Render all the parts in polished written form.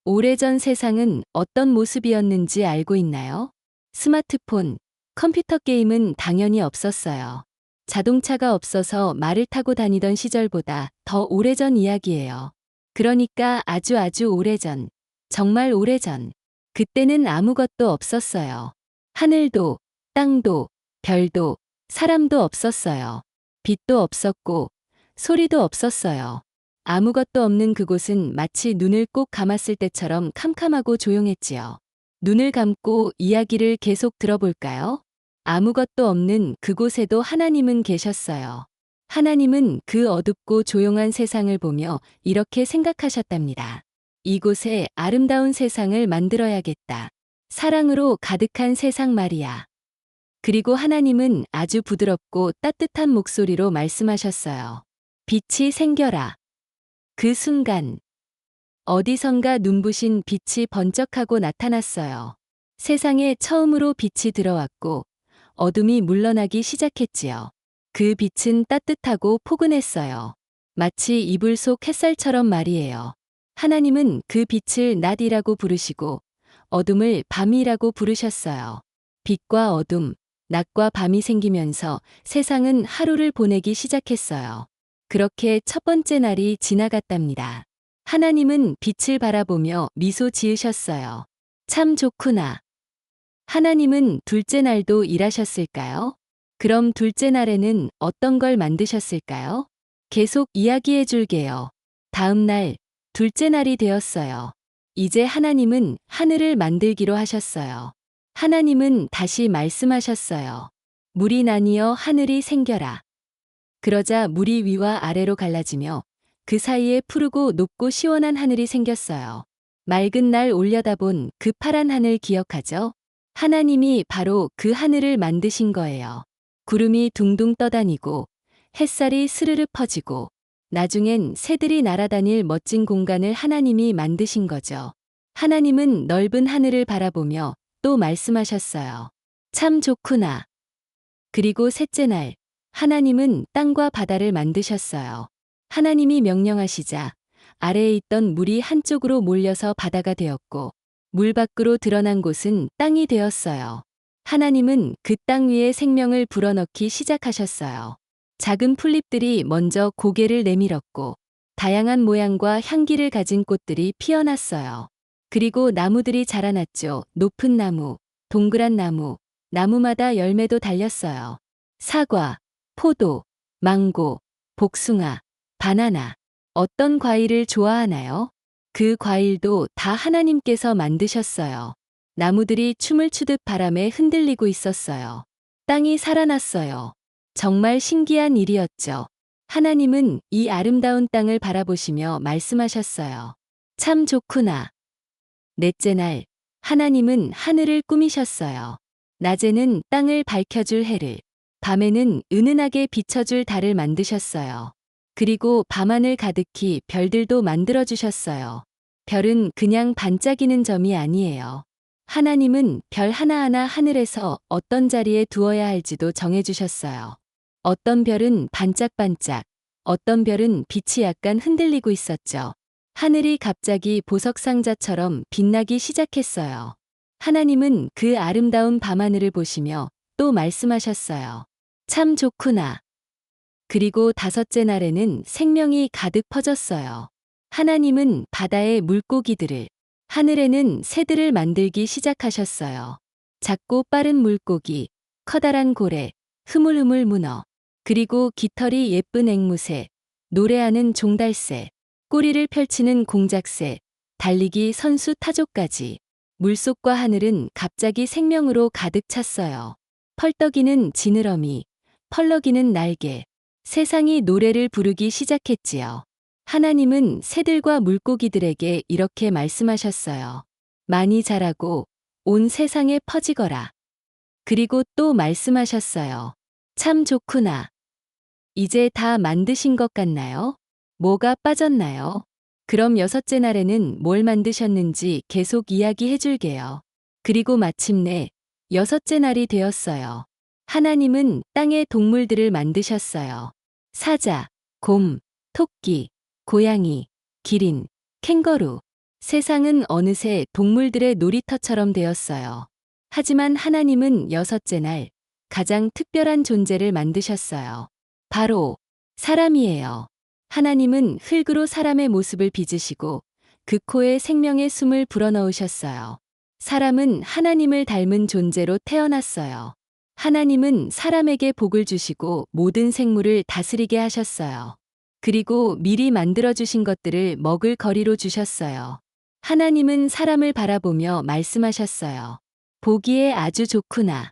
오래전 세상은 어떤 모습이었는지 알고 있나요? 스마트폰, 컴퓨터 게임은 당연히 없었어요. 자동차가 없어서 말을 타고 다니던 시절보다 더 오래전 이야기예요. 그러니까 아주 오래전, 정말 오래전. 그때는 아무것도 없었어요. 하늘도, 땅도, 별도, 사람도 없었어요. 빛도 없었고, 소리도 없었어요. 아무것도 없는 그곳은 마치 눈을 꼭 감았을 때처럼 캄캄하고 조용했지요. 눈을 감고 이야기를 계속 들어볼까요? 아무것도 없는 그곳에도 하나님은 계셨어요. 하나님은 그 어둡고 조용한 세상을 보며 이렇게 생각하셨답니다. 이곳에 아름다운 세상을 만들어야겠다. 사랑으로 가득한 세상 말이야. 그리고 하나님은 아주 부드럽고 따뜻한 목소리로 말씀하셨어요. 빛이 생겨라. 그 순간 어디선가 눈부신 빛이 번쩍하고 나타났어요. 세상에 처음으로 빛이 들어왔고 어둠이 물러나기 시작했지요. 그 빛은 따뜻하고 포근했어요. 마치 이불 속 햇살처럼 말이에요. 하나님은 그 빛을 낮이라고 부르시고 어둠을 밤이라고 부르셨어요. 빛과 어둠, 낮과 밤이 생기면서 세상은 하루를 보내기 시작했어요. 그렇게 첫 번째 날이 지나갔답니다. 하나님은 빛을 바라보며 미소 지으셨어요. 참 좋구나. 하나님은 둘째 날도 일하셨을까요? 그럼 둘째 날에는 어떤 걸 만드셨을까요? 계속 이야기해 줄게요. 다음 날, 둘째 날이 되었어요. 이제 하나님은 하늘을 만들기로 하셨어요. 하나님은 다시 말씀하셨어요. 물이 나뉘어 하늘이 생겨라. 그러자 물이 위와 아래로 갈라지며 그 사이에 푸르고 높고 시원한 하늘이 생겼어요. 맑은 날 올려다본 그 파란 하늘 기억하죠? 하나님이 바로 그 하늘을 만드신 거예요. 구름이 둥둥 떠다니고 햇살이 스르르 퍼지고 나중엔 새들이 날아다닐 멋진 공간을 하나님이 만드신 거죠. 하나님은 넓은 하늘을 바라보며 또 말씀하셨어요. 참 좋구나. 그리고 셋째 날, 하나님은 땅과 바다를 만드셨어요. 하나님이 명령하시자 아래에 있던 물이 한쪽으로 몰려서 바다가 되었고 물 밖으로 드러난 곳은 땅이 되었어요. 하나님은 그 땅 위에 생명을 불어넣기 시작하셨어요. 작은 풀잎들이 먼저 고개를 내밀었고 다양한 모양과 향기를 가진 꽃들이 피어났어요. 그리고 나무들이 자라났죠. 높은 나무, 동그란 나무, 나무마다 열매도 달렸어요. 사과, 포도, 망고, 복숭아, 바나나. 어떤 과일을 좋아하나요? 그 과일도 다 하나님께서 만드셨어요. 나무들이 춤을 추듯 바람에 흔들리고 있었어요. 땅이 살아났어요. 정말 신기한 일이었죠. 하나님은 이 아름다운 땅을 바라보시며 말씀하셨어요. 참 좋구나. 넷째 날, 하나님은 하늘을 꾸미셨어요. 낮에는 땅을 밝혀줄 해를, 밤에는 은은하게 비춰줄 달을 만드셨어요. 그리고 밤하늘 가득히 별들도 만들어주셨어요. 별은 그냥 반짝이는 점이 아니에요. 하나님은 별 하나하나 하늘에서 어떤 자리에 두어야 할지도 정해주셨어요. 어떤 별은 반짝반짝, 어떤 별은 빛이 약간 흔들리고 있었죠. 하늘이 갑자기 보석 상자처럼 빛나기 시작했어요. 하나님은 그 아름다운 밤하늘을 보시며 또 말씀하셨어요. 참 좋구나. 그리고 다섯째 날에는 생명이 가득 퍼졌어요. 하나님은 바다의 물고기들을, 하늘에는 새들을 만들기 시작하셨어요. 작고 빠른 물고기, 커다란 고래, 흐물흐물 문어, 그리고 깃털이 예쁜 앵무새, 노래하는 종달새, 꼬리를 펼치는 공작새, 달리기 선수 타조까지. 물속과 하늘은 갑자기 생명으로 가득 찼어요. 펄떡이는 지느러미, 펄럭이는 날개, 세상이 노래를 부르기 시작했지요. 하나님은 새들과 물고기들에게 이렇게 말씀하셨어요. 많이 자라고 온 세상에 퍼지거라. 그리고 또 말씀하셨어요. 참 좋구나. 이제 다 만드신 것 같나요? 뭐가 빠졌나요? 그럼 여섯째 날에는 뭘 만드셨는지 계속 이야기해 줄게요. 그리고 마침내 여섯째 날이 되었어요. 하나님은 땅의 동물들을 만드셨어요. 사자, 곰, 토끼, 고양이, 기린, 캥거루. 세상은 어느새 동물들의 놀이터처럼 되었어요. 하지만 하나님은 여섯째 날 가장 특별한 존재를 만드셨어요. 바로 사람이에요. 하나님은 흙으로 사람의 모습을 빚으시고 그 코에 생명의 숨을 불어넣으셨어요. 사람은 하나님을 닮은 존재로 태어났어요. 하나님은 사람에게 복을 주시고 모든 생물을 다스리게 하셨어요. 그리고 미리 만들어주신 것들을 먹을 거리로 주셨어요. 하나님은 사람을 바라보며 말씀하셨어요. 보기에 아주 좋구나.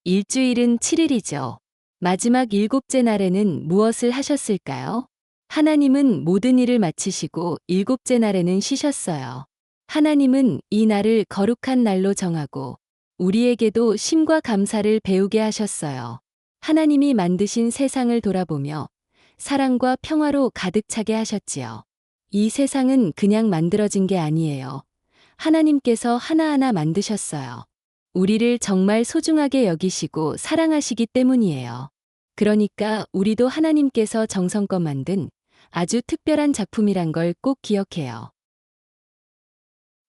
일주일은 7일이죠. 마지막 일곱째 날에는 무엇을 하셨을까요? 하나님은 모든 일을 마치시고 일곱째 날에는 쉬셨어요. 하나님은 이 날을 거룩한 날로 정하고 우리에게도 쉼과 감사를 배우게 하셨어요. 하나님이 만드신 세상을 돌아보며 사랑과 평화로 가득 차게 하셨지요. 이 세상은 그냥 만들어진 게 아니에요. 하나님께서 하나하나 만드셨어요. 우리를 정말 소중하게 여기시고 사랑하시기 때문이에요. 그러니까 우리도 하나님께서 정성껏 만든 아주 특별한 작품이란 걸 꼭 기억해요.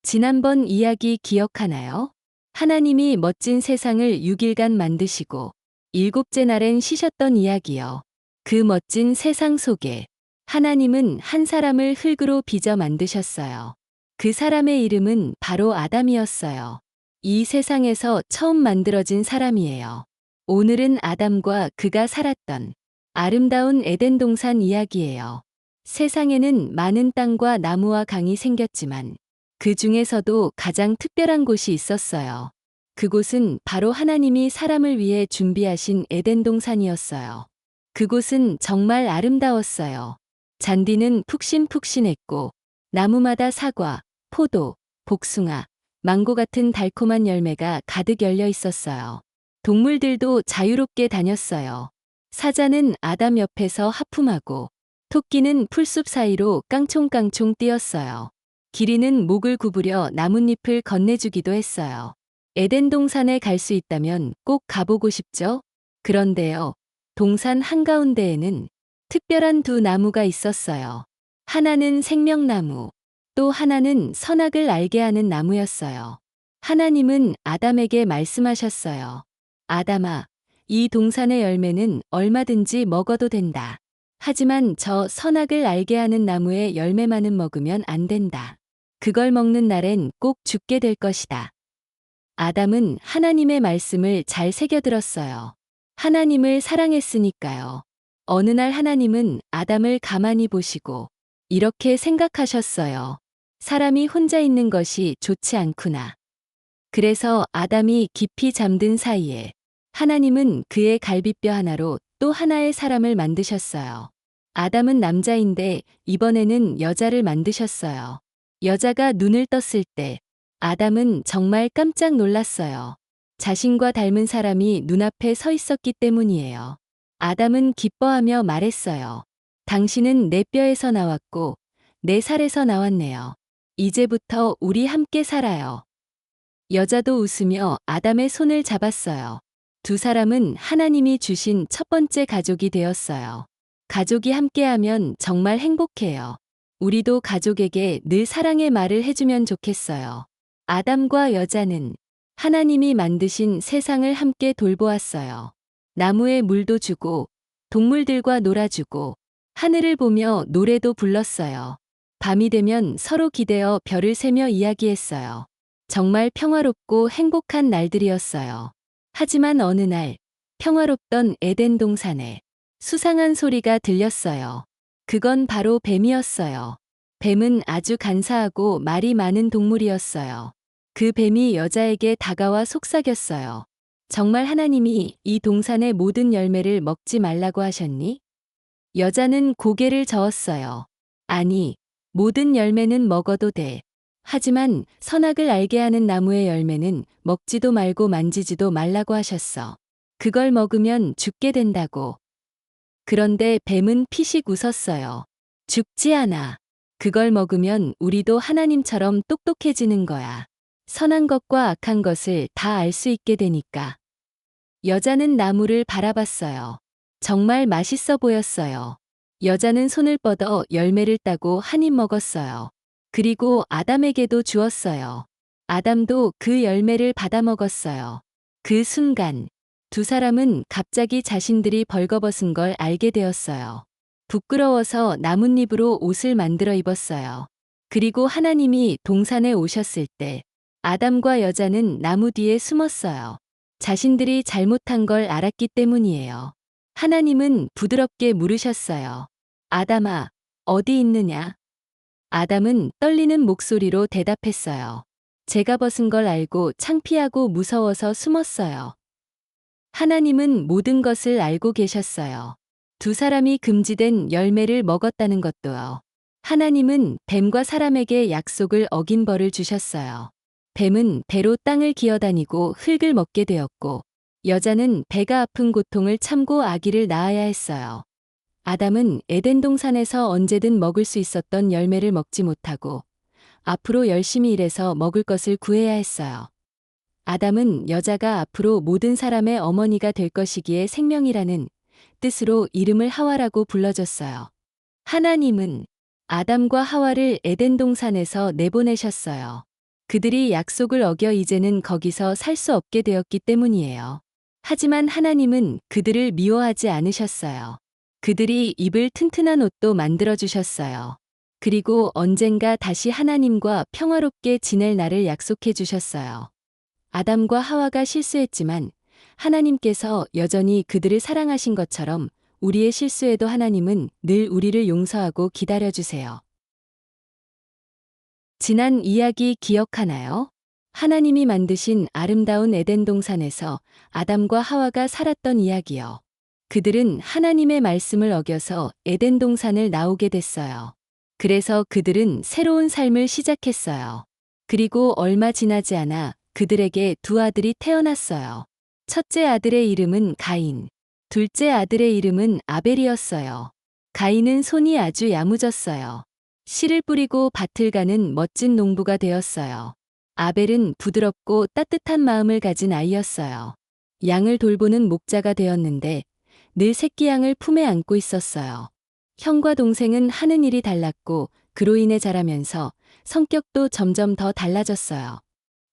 지난번 이야기 기억하나요? 하나님이 멋진 세상을 6일간 만드시고 일곱째 날엔 쉬셨던 이야기요. 그 멋진 세상 속에 하나님은 한 사람을 흙으로 빚어 만드셨어요. 그 사람의 이름은 바로 아담이었어요. 이 세상에서 처음 만들어진 사람이에요. 오늘은 아담과 그가 살았던 아름다운 에덴 동산 이야기예요. 세상에는 많은 땅과 나무와 강이 생겼지만 그 중에서도 가장 특별한 곳이 있었어요. 그곳은 바로 하나님이 사람을 위해 준비하신 에덴 동산이었어요. 그곳은 정말 아름다웠어요. 잔디는 푹신푹신했고 나무마다 사과, 포도, 복숭아, 망고 같은 달콤한 열매가 가득 열려 있었어요. 동물들도 자유롭게 다녔어요. 사자는 아담 옆에서 하품하고 토끼는 풀숲 사이로 깡총깡총 뛰었어요. 기린은 목을 구부려 나뭇잎을 건네주기도 했어요. 에덴 동산에 갈 수 있다면 꼭 가보고 싶죠? 그런데요, 동산 한가운데에는 특별한 두 나무가 있었어요. 하나는 생명나무, 또 하나는 선악을 알게 하는 나무였어요. 하나님은 아담에게 말씀하셨어요. 아담아, 이 동산의 열매는 얼마든지 먹어도 된다. 하지만 저 선악을 알게 하는 나무의 열매만은 먹으면 안 된다. 그걸 먹는 날엔 꼭 죽게 될 것이다. 아담은 하나님의 말씀을 잘 새겨들었어요. 하나님을 사랑했으니까요. 어느 날 하나님은 아담을 가만히 보시고 이렇게 생각하셨어요. 사람이 혼자 있는 것이 좋지 않구나. 그래서 아담이 깊이 잠든 사이에 하나님은 그의 갈비뼈 하나로 또 하나의 사람을 만드셨어요. 아담은 남자인데 이번에는 여자를 만드셨어요. 여자가 눈을 떴을 때 아담은 정말 깜짝 놀랐어요. 자신과 닮은 사람이 눈앞에 서 있었기 때문이에요. 아담은 기뻐하며 말했어요. 당신은 내 뼈에서 나왔고 내 살에서 나왔네요. 이제부터 우리 함께 살아요. 여자도 웃으며 아담의 손을 잡았어요. 두 사람은 하나님이 주신 첫 번째 가족이 되었어요. 가족이 함께하면 정말 행복해요. 우리도 가족에게 늘 사랑의 말을 해주면 좋겠어요. 아담과 여자는 하나님이 만드신 세상을 함께 돌보았어요. 나무에 물도 주고 동물들과 놀아주고 하늘을 보며 노래도 불렀어요. 밤이 되면 서로 기대어 별을 세며 이야기했어요. 정말 평화롭고 행복한 날들이었어요. 하지만 어느 날 평화롭던 에덴 동산에 수상한 소리가 들렸어요. 그건 바로 뱀이었어요. 뱀은 아주 간사하고 말이 많은 동물이었어요. 그 뱀이 여자에게 다가와 속삭였어요. 정말 하나님이 이 동산의 모든 열매를 먹지 말라고 하셨니? 여자는 고개를 저었어요. 아니, 모든 열매는 먹어도 돼. 하지만 선악을 알게 하는 나무의 열매는 먹지도 말고 만지지도 말라고 하셨어. 그걸 먹으면 죽게 된다고. 그런데 뱀은 피식 웃었어요. 죽지 않아. 그걸 먹으면 우리도 하나님처럼 똑똑해지는 거야. 선한 것과 악한 것을 다 알 수 있게 되니까. 여자는 나무를 바라봤어요. 정말 맛있어 보였어요. 여자는 손을 뻗어 열매를 따고 한 입 먹었어요. 그리고 아담에게도 주었어요. 아담도 그 열매를 받아 먹었어요. 그 순간 두 사람은 갑자기 자신들이 벌거벗은 걸 알게 되었어요. 부끄러워서 나뭇잎으로 옷을 만들어 입었어요. 그리고 하나님이 동산에 오셨을 때 아담과 여자는 나무 뒤에 숨었어요. 자신들이 잘못한 걸 알았기 때문이에요. 하나님은 부드럽게 물으셨어요. 아담아, 어디 있느냐? 아담은 떨리는 목소리로 대답했어요. 제가 벗은 걸 알고 창피하고 무서워서 숨었어요. 하나님은 모든 것을 알고 계셨어요. 두 사람이 금지된 열매를 먹었다는 것도요. 하나님은 뱀과 사람에게 약속을 어긴 벌을 주셨어요. 뱀은 배로 땅을 기어다니고 흙을 먹게 되었고, 여자는 배가 아픈 고통을 참고 아기를 낳아야 했어요. 아담은 에덴 동산에서 언제든 먹을 수 있었던 열매를 먹지 못하고, 앞으로 열심히 일해서 먹을 것을 구해야 했어요. 아담은 여자가 앞으로 모든 사람의 어머니가 될 것이기에 생명이라는 뜻으로 이름을 하와라고 불러줬어요. 하나님은 아담과 하와를 에덴 동산에서 내보내셨어요. 그들이 약속을 어겨 이제는 거기서 살 수 없게 되었기 때문이에요. 하지만 하나님은 그들을 미워하지 않으셨어요. 그들이 입을 튼튼한 옷도 만들어주셨어요. 그리고 언젠가 다시 하나님과 평화롭게 지낼 날을 약속해 주셨어요. 아담과 하와가 실수했지만 하나님께서 여전히 그들을 사랑하신 것처럼 우리의 실수에도 하나님은 늘 우리를 용서하고 기다려주세요. 지난 이야기 기억하나요? 하나님이 만드신 아름다운 에덴 동산에서 아담과 하와가 살았던 이야기요. 그들은 하나님의 말씀을 어겨서 에덴 동산을 나오게 됐어요. 그래서 그들은 새로운 삶을 시작했어요. 그리고 얼마 지나지 않아 그들에게 두 아들이 태어났어요. 첫째 아들의 이름은 가인, 둘째 아들의 이름은 아벨이었어요. 가인은 손이 아주 야무졌어요. 씨를 뿌리고 밭을 가는 멋진 농부가 되었어요. 아벨은 부드럽고 따뜻한 마음을 가진 아이였어요. 양을 돌보는 목자가 되었는데 늘 새끼 양을 품에 안고 있었어요. 형과 동생은 하는 일이 달랐고 그로 인해 자라면서 성격도 점점 더 달라졌어요.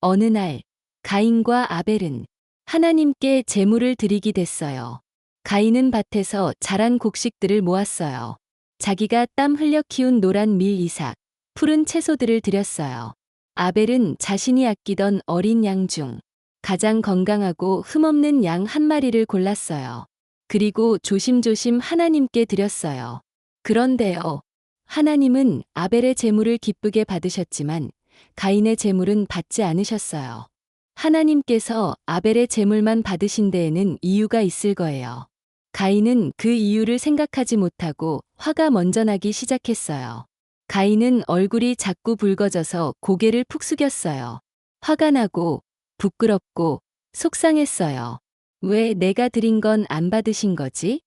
어느 날 가인과 아벨은 하나님께 제물을 드리게 됐어요. 가인은 밭에서 자란 곡식들을 모았어요. 자기가 땀 흘려 키운 노란 밀 이삭, 푸른 채소들을 드렸어요. 아벨은 자신이 아끼던 어린 양 중 가장 건강하고 흠없는 양 한 마리를 골랐어요. 그리고 조심조심 하나님께 드렸어요. 그런데요, 하나님은 아벨의 제물을 기쁘게 받으셨지만 가인의 제물은 받지 않으셨어요. 하나님께서 아벨의 제물만 받으신 데에는 이유가 있을 거예요. 가인은 그 이유를 생각하지 못하고 화가 먼저 나기 시작했어요. 가인은 얼굴이 자꾸 붉어져서 고개를 푹 숙였어요. 화가 나고 부끄럽고 속상했어요. 왜 내가 드린 건 안 받으신 거지?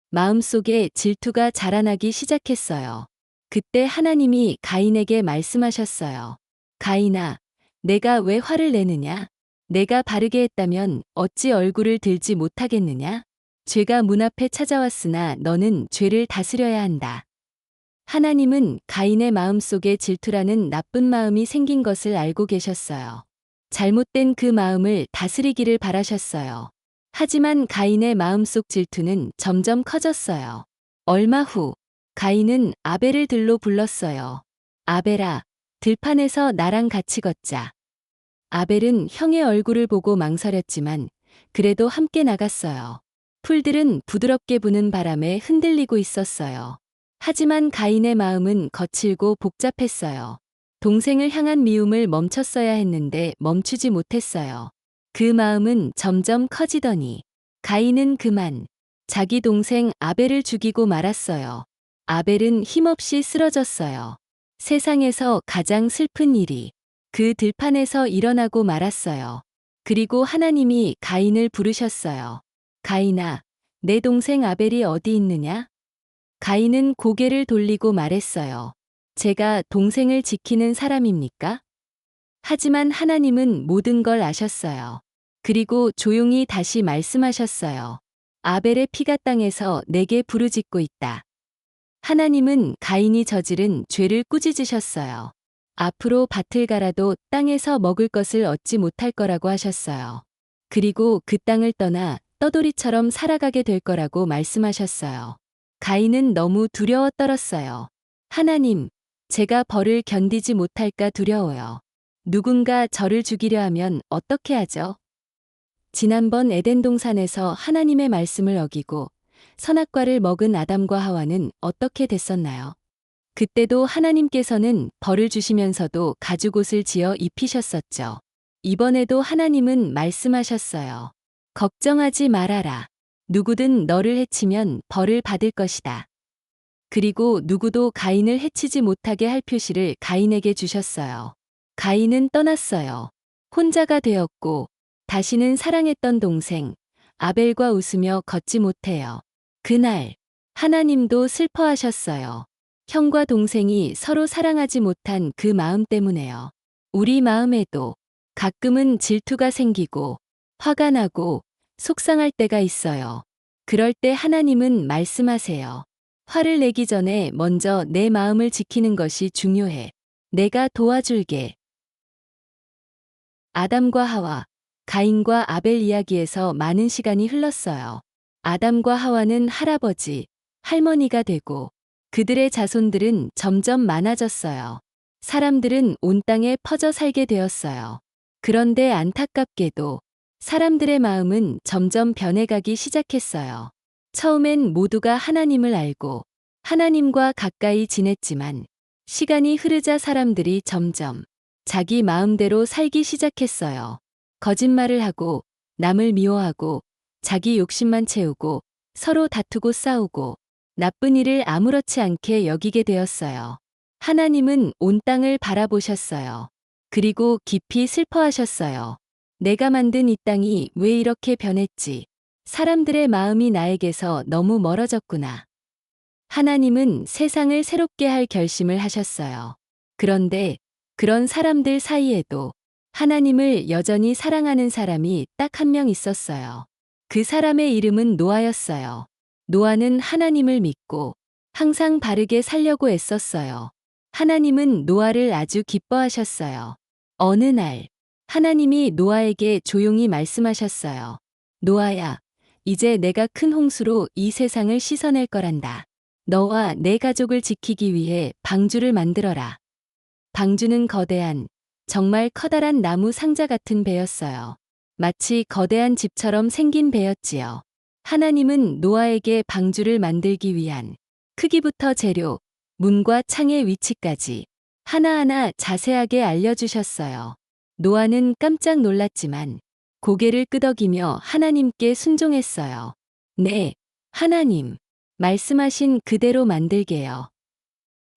마음속에 질투가 자라나기 시작했어요. 그때 하나님이 가인에게 말씀하셨어요. 가인아, 내가 왜 화를 내느냐? 내가 바르게 했다면 어찌 얼굴을 들지 못하겠느냐? 죄가 문 앞에 찾아왔으나 너는 죄를 다스려야 한다. 하나님은 가인의 마음속에 질투라는 나쁜 마음이 생긴 것을 알고 계셨어요. 잘못된 그 마음을 다스리기를 바라셨어요. 하지만 가인의 마음속 질투는 점점 커졌어요. 얼마 후 가인은 아벨을 들로 불렀어요. 아벨아, 들판에서 나랑 같이 걷자. 아벨은 형의 얼굴을 보고 망설였지만 그래도 함께 나갔어요. 풀들은 부드럽게 부는 바람에 흔들리고 있었어요. 하지만 가인의 마음은 거칠고 복잡했어요. 동생을 향한 미움을 멈췄어야 했는데 멈추지 못했어요. 그 마음은 점점 커지더니 가인은 그만 자기 동생 아벨을 죽이고 말았어요. 아벨은 힘없이 쓰러졌어요. 세상에서 가장 슬픈 일이 그 들판에서 일어나고 말았어요. 그리고 하나님이 가인을 부르셨어요. 가인아, 내 동생 아벨이 어디 있느냐? 가인은 고개를 돌리고 말했어요. 제가 동생을 지키는 사람입니까? 하지만 하나님은 모든 걸 아셨어요. 그리고 조용히 다시 말씀하셨어요. 아벨의 피가 땅에서 내게 부르짖고 있다. 하나님은 가인이 저지른 죄를 꾸짖으셨어요. 앞으로 밭을 갈아도 땅에서 먹을 것을 얻지 못할 거라고 하셨어요. 그리고 그 땅을 떠나 떠돌이처럼 살아가게 될 거라고 말씀하셨어요. 가인은 너무 두려워 떨었어요. 하나님, 제가 벌을 견디지 못할까 두려워요. 누군가 저를 죽이려 하면 어떻게 하죠? 지난번 에덴 동산에서 하나님의 말씀을 어기고 선악과를 먹은 아담과 하와는 어떻게 됐었나요? 그때도 하나님께서는 벌을 주시면서도 가죽옷을 지어 입히셨었죠. 이번에도 하나님은 말씀하셨어요. 걱정하지 말아라. 누구든 너를 해치면 벌을 받을 것이다. 그리고 누구도 가인을 해치지 못하게 할 표시를 가인에게 주셨어요. 가인은 떠났어요. 혼자가 되었고 다시는 사랑했던 동생 아벨과 웃으며 걷지 못해요. 그날 하나님도 슬퍼하셨어요. 형과 동생이 서로 사랑하지 못한 그 마음 때문에요. 우리 마음에도 가끔은 질투가 생기고 화가 나고 속상할 때가 있어요. 그럴 때 하나님은 말씀하세요. 화를 내기 전에 먼저 내 마음을 지키는 것이 중요해. 내가 도와줄게. 아담과 하와, 가인과 아벨 이야기에서 많은 시간이 흘렀어요. 아담과 하와는 할아버지, 할머니가 되고 그들의 자손들은 점점 많아졌어요. 사람들은 온 땅에 퍼져 살게 되었어요. 그런데 안타깝게도 사람들의 마음은 점점 변해가기 시작했어요. 처음엔 모두가 하나님을 알고 하나님과 가까이 지냈지만 시간이 흐르자 사람들이 점점 자기 마음대로 살기 시작했어요. 거짓말을 하고 남을 미워하고 자기 욕심만 채우고 서로 다투고 싸우고 나쁜 일을 아무렇지 않게 여기게 되었어요. 하나님은 온 땅을 바라보셨어요. 그리고 깊이 슬퍼하셨어요. 내가 만든 이 땅이 왜 이렇게 변했지? 사람들의 마음이 나에게서 너무 멀어졌구나. 하나님은 세상을 새롭게 할 결심을 하셨어요. 그런데 그런 사람들 사이에도 하나님을 여전히 사랑하는 사람이 딱 한 명 있었어요. 그 사람의 이름은 노아였어요. 노아는 하나님을 믿고 항상 바르게 살려고 애썼어요. 하나님은 노아를 아주 기뻐하셨어요. 어느 날 하나님이 노아에게 조용히 말씀하셨어요. 노아야, 이제 내가 큰 홍수로 이 세상을 씻어낼 거란다. 너와 내 가족을 지키기 위해 방주를 만들어라. 방주는 거대한, 정말 커다란 나무 상자 같은 배였어요. 마치 거대한 집처럼 생긴 배였지요. 하나님은 노아에게 방주를 만들기 위한 크기부터 재료, 문과 창의 위치까지 하나하나 자세하게 알려주셨어요. 노아는 깜짝 놀랐지만 고개를 끄덕이며 하나님께 순종했어요. 네, 하나님, 말씀하신 그대로 만들게요.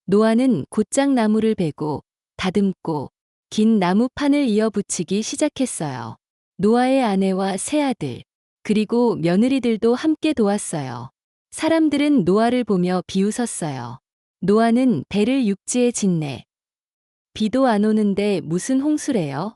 노아는 곧장 나무를 베고 다듬고 긴 나무판을 이어 붙이기 시작했어요. 노아의 아내와 세 아들, 그리고 며느리들도 함께 도왔어요. 사람들은 노아를 보며 비웃었어요. 노아는 배를 육지에 짓네. 비도 안 오는데 무슨 홍수래요?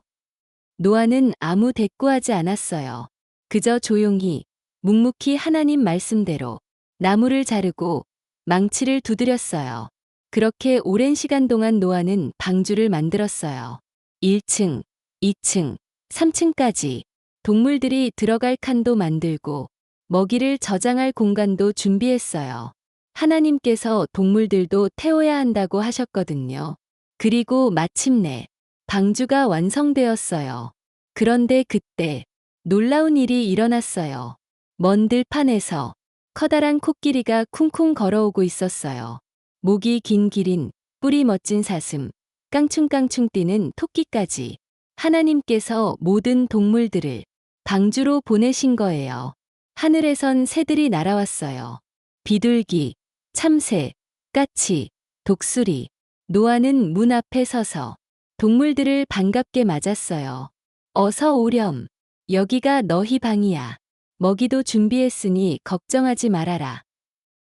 노아는 아무 대꾸하지 않았어요. 그저 조용히 묵묵히 하나님 말씀대로 나무를 자르고 망치를 두드렸어요. 그렇게 오랜 시간 동안 노아는 방주를 만들었어요. 1층, 2층, 3층까지 동물들이 들어갈 칸도 만들고 먹이를 저장할 공간도 준비했어요. 하나님께서 동물들도 태워야 한다고 하셨거든요. 그리고 마침내 방주가 완성되었어요. 그런데 그때 놀라운 일이 일어났어요. 먼 들판에서 커다란 코끼리가 쿵쿵 걸어오고 있었어요. 목이 긴 기린, 뿔이 멋진 사슴, 깡충깡충 뛰는 토끼까지 하나님께서 모든 동물들을 방주로 보내신 거예요. 하늘에선 새들이 날아왔어요. 비둘기, 참새, 까치, 독수리. 노아는 문 앞에 서서 동물들을 반갑게 맞았어요. 어서 오렴. 여기가 너희 방이야. 먹이도 준비했으니 걱정하지 말아라.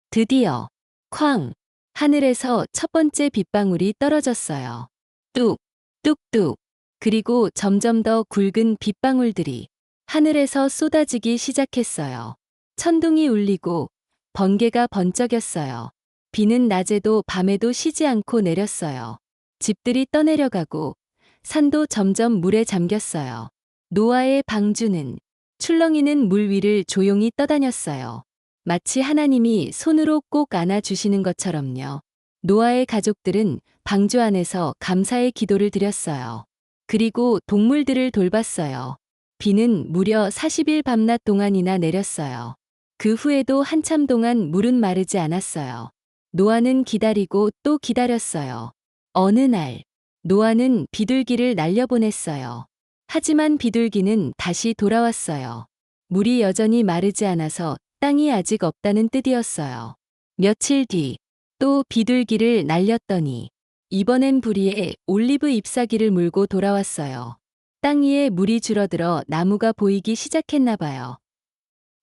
드디어 쾅! 하늘에서 첫 번째 빗방울이 떨어졌어요. 뚝, 뚝뚝. 그리고 점점 더 굵은 빗방울들이 하늘에서 쏟아지기 시작했어요. 천둥이 울리고 번개가 번쩍였어요. 비는 낮에도 밤에도 쉬지 않고 내렸어요. 집들이 떠내려가고 산도 점점 물에 잠겼어요. 노아의 방주는 출렁이는 물 위를 조용히 떠다녔어요. 마치 하나님이 손으로 꼭 안아주시는 것처럼요. 노아의 가족들은 방주 안에서 감사의 기도를 드렸어요. 그리고 동물들을 돌봤어요. 비는 무려 40일 밤낮 동안이나 내렸어요. 그 후에도 한참 동안 물은 마르지 않았어요. 노아는 기다리고 또 기다렸어요. 어느 날, 노아는 비둘기를 날려보냈어요. 하지만 비둘기는 다시 돌아왔어요. 물이 여전히 마르지 않아서 땅이 아직 없다는 뜻이었어요. 며칠 뒤, 또 비둘기를 날렸더니 이번엔 부리에 올리브 잎사귀를 물고 돌아왔어요. 땅 위에 물이 줄어들어 나무가 보이기 시작했나 봐요.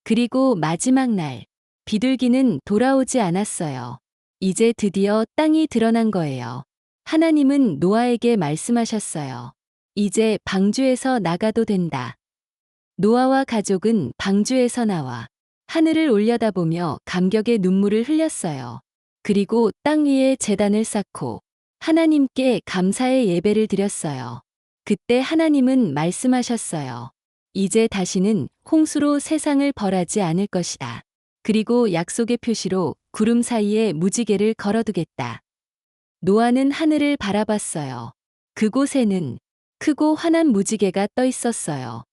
그리고 마지막 날, 비둘기는 돌아오지 않았어요. 이제 드디어 땅이 드러난 거예요. 하나님은 노아에게 말씀하셨어요. 이제 방주에서 나가도 된다. 노아와 가족은 방주에서 나와 하늘을 올려다보며 감격의 눈물을 흘렸어요. 그리고 땅 위에 제단을 쌓고 하나님께 감사의 예배를 드렸어요. 그때 하나님은 말씀하셨어요. 이제 다시는 홍수로 세상을 벌하지 않을 것이다. 그리고 약속의 표시로 구름 사이에 무지개를 걸어두겠다. 노아는 하늘을 바라봤어요. 그곳에는 크고 환한 무지개가 떠 있었어요.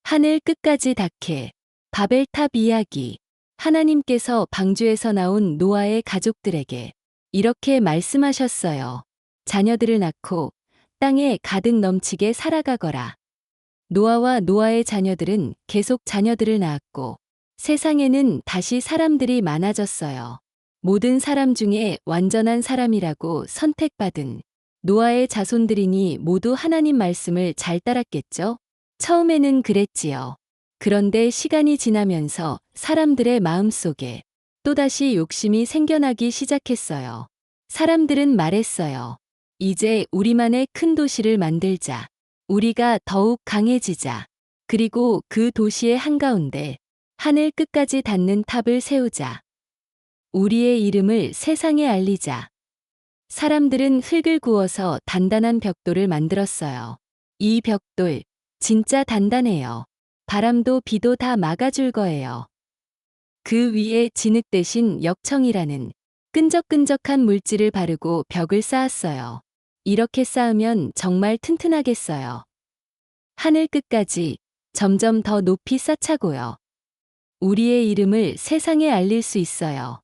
하늘 끝까지 닿게 바벨탑 이야기. 하나님께서 방주에서 나온 노아의 가족들에게 이렇게 말씀하셨어요. 자녀들을 낳고 땅에 가득 넘치게 살아가거라. 노아와 노아의 자녀들은 계속 자녀들을 낳았고 세상에는 다시 사람들이 많아졌어요. 모든 사람 중에 완전한 사람이라고 선택받은 노아의 자손들이니 모두 하나님 말씀을 잘 따랐겠죠? 처음에는 그랬지요. 그런데 시간이 지나면서 사람들의 마음속에 또다시 욕심이 생겨나기 시작했어요. 사람들은 말했어요. 이제 우리만의 큰 도시를 만들자. 우리가 더욱 강해지자. 그리고 그 도시의 한가운데 하늘 끝까지 닿는 탑을 세우자. 우리의 이름을 세상에 알리자. 사람들은 흙을 구워서 단단한 벽돌을 만들었어요. 이 벽돌, 진짜 단단해요. 바람도 비도 다 막아줄 거예요. 그 위에 진흙 대신 역청이라는 끈적끈적한 물질을 바르고 벽을 쌓았어요. 이렇게 쌓으면 정말 튼튼하겠어요. 하늘 끝까지 점점 더 높이 쌓자고요. 우리의 이름을 세상에 알릴 수 있어요.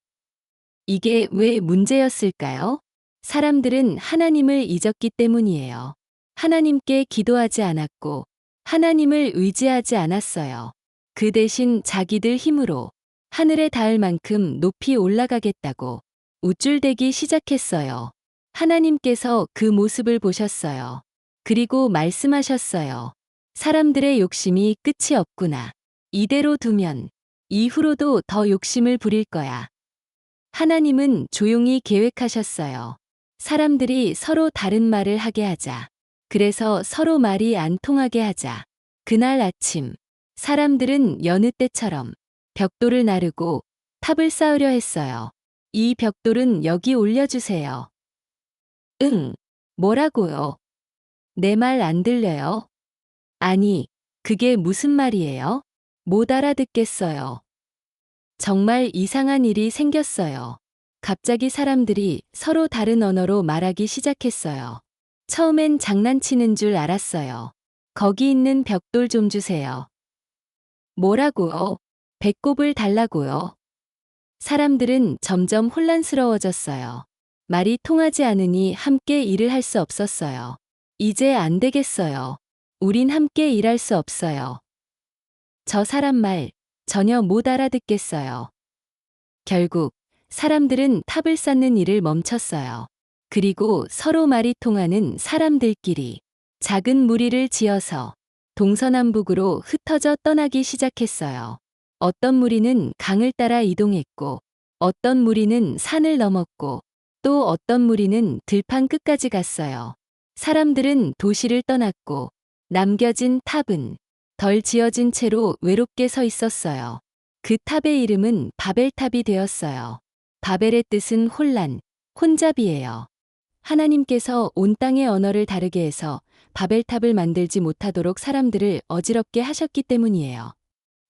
이게 왜 문제였을까요? 사람들은 하나님을 잊었기 때문이에요. 하나님께 기도하지 않았고 하나님을 의지하지 않았어요. 그 대신 자기들 힘으로 하늘에 닿을 만큼 높이 올라가겠다고 우쭐대기 시작했어요. 하나님께서 그 모습을 보셨어요. 그리고 말씀하셨어요. 사람들의 욕심이 끝이 없구나. 이대로 두면 이후로도 더 욕심을 부릴 거야. 하나님은 조용히 계획하셨어요. 사람들이 서로 다른 말을 하게 하자. 그래서 서로 말이 안 통하게 하자. 그날 아침, 사람들은 여느 때처럼 벽돌을 나르고 탑을 쌓으려 했어요. 이 벽돌은 여기 올려주세요. 응, 뭐라고요? 내 말 안 들려요? 아니, 그게 무슨 말이에요? 못 알아듣겠어요. 정말 이상한 일이 생겼어요. 갑자기 사람들이 서로 다른 언어로 말하기 시작했어요. 처음엔 장난치는 줄 알았어요. 거기 있는 벽돌 좀 주세요. 뭐라고요? 배꼽을 달라고요? 사람들은 점점 혼란스러워졌어요. 말이 통하지 않으니 함께 일을 할 수 없었어요. 이제 안 되겠어요. 우린 함께 일할 수 없어요. 저 사람 말 전혀 못 알아듣겠어요. 결국 사람들은 탑을 쌓는 일을 멈췄어요. 그리고 서로 말이 통하는 사람들끼리 작은 무리를 지어서 동서남북으로 흩어져 떠나기 시작했어요. 어떤 무리는 강을 따라 이동했고, 어떤 무리는 산을 넘었고, 또 어떤 무리는 들판 끝까지 갔어요. 사람들은 도시를 떠났고, 남겨진 탑은 덜 지어진 채로 외롭게 서 있었어요. 그 탑의 이름은 바벨탑이 되었어요. 바벨의 뜻은 혼란, 혼잡이에요. 하나님께서 온 땅의 언어를 다르게 해서 바벨탑을 만들지 못하도록 사람들을 어지럽게 하셨기 때문이에요.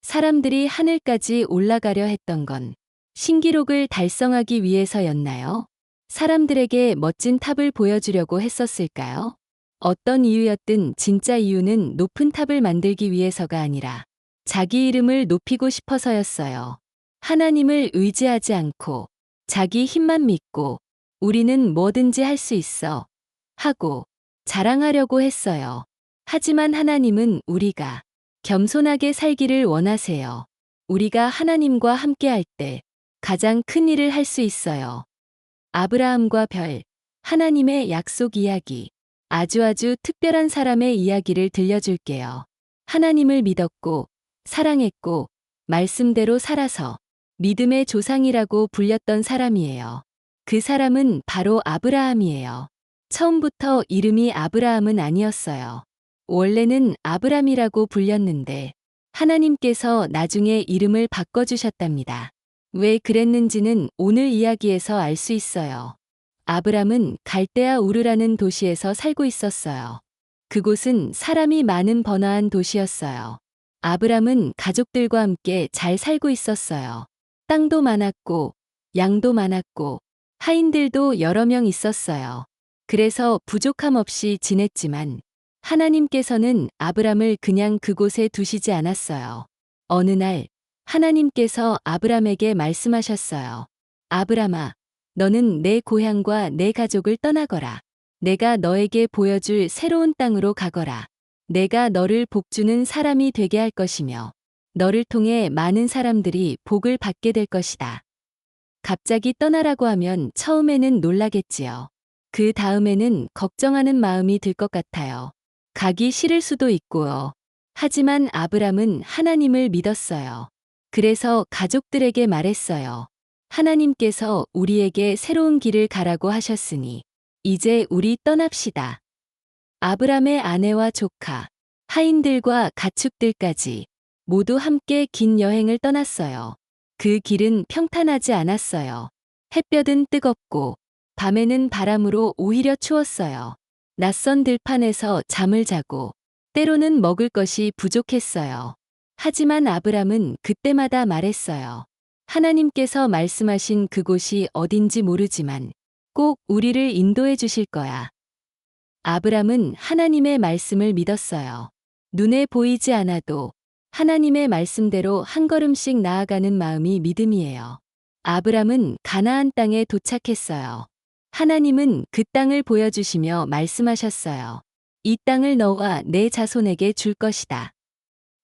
사람들이 하늘까지 올라가려 했던 건 신기록을 달성하기 위해서였나요? 사람들에게 멋진 탑을 보여주려고 했었을까요? 어떤 이유였든 진짜 이유는 높은 탑을 만들기 위해서가 아니라 자기 이름을 높이고 싶어서였어요. 하나님을 의지하지 않고 자기 힘만 믿고 우리는 뭐든지 할 수 있어 하고 자랑하려고 했어요. 하지만 하나님은 우리가 겸손하게 살기를 원하세요. 우리가 하나님과 함께할 때 가장 큰 일을 할 수 있어요. 아브라함과 별, 하나님의 약속 이야기. 아주 특별한 사람의 이야기를 들려줄게요. 하나님을 믿었고, 사랑했고, 말씀대로 살아서 믿음의 조상이라고 불렸던 사람이에요. 그 사람은 바로 아브라함이에요. 처음부터 이름이 아브라함은 아니었어요. 원래는 아브람이라고 불렸는데 하나님께서 나중에 이름을 바꿔주셨답니다. 왜 그랬는지는 오늘 이야기에서 알 수 있어요. 아브람은 갈대아 우르라는 도시에서 살고 있었어요. 그곳은 사람이 많은 번화한 도시였어요. 아브람은 가족들과 함께 잘 살고 있었어요. 땅도 많았고, 양도 많았고, 하인들도 여러 명 있었어요. 그래서 부족함 없이 지냈지만 하나님께서는 아브람을 그냥 그곳에 두시지 않았어요. 어느 날 하나님께서 아브람에게 말씀하셨어요. 아브람아, 너는 내 고향과 내 가족을 떠나거라. 내가 너에게 보여줄 새로운 땅으로 가거라. 내가 너를 복주는 사람이 되게 할 것이며 너를 통해 많은 사람들이 복을 받게 될 것이다. 갑자기 떠나라고 하면 처음에는 놀라겠지요. 그 다음에는 걱정하는 마음이 들 것 같아요. 가기 싫을 수도 있고요. 하지만 아브람은 하나님을 믿었어요. 그래서 가족들에게 말했어요. 하나님께서 우리에게 새로운 길을 가라고 하셨으니 이제 우리 떠납시다. 아브람의 아내와 조카, 하인들과 가축들까지 모두 함께 긴 여행을 떠났어요. 그 길은 평탄하지 않았어요. 햇볕은 뜨겁고 밤에는 바람으로 오히려 추웠어요. 낯선 들판에서 잠을 자고 때로는 먹을 것이 부족했어요. 하지만 아브람은 그때마다 말했어요. 하나님께서 말씀하신 그곳이 어딘지 모르지만 꼭 우리를 인도해 주실 거야. 아브람은 하나님의 말씀을 믿었어요. 눈에 보이지 않아도 하나님의 말씀대로 한 걸음씩 나아가는 마음이 믿음이에요. 아브람은 가나안 땅에 도착했어요. 하나님은 그 땅을 보여주시며 말씀하셨어요. 이 땅을 너와 내 자손에게 줄 것이다.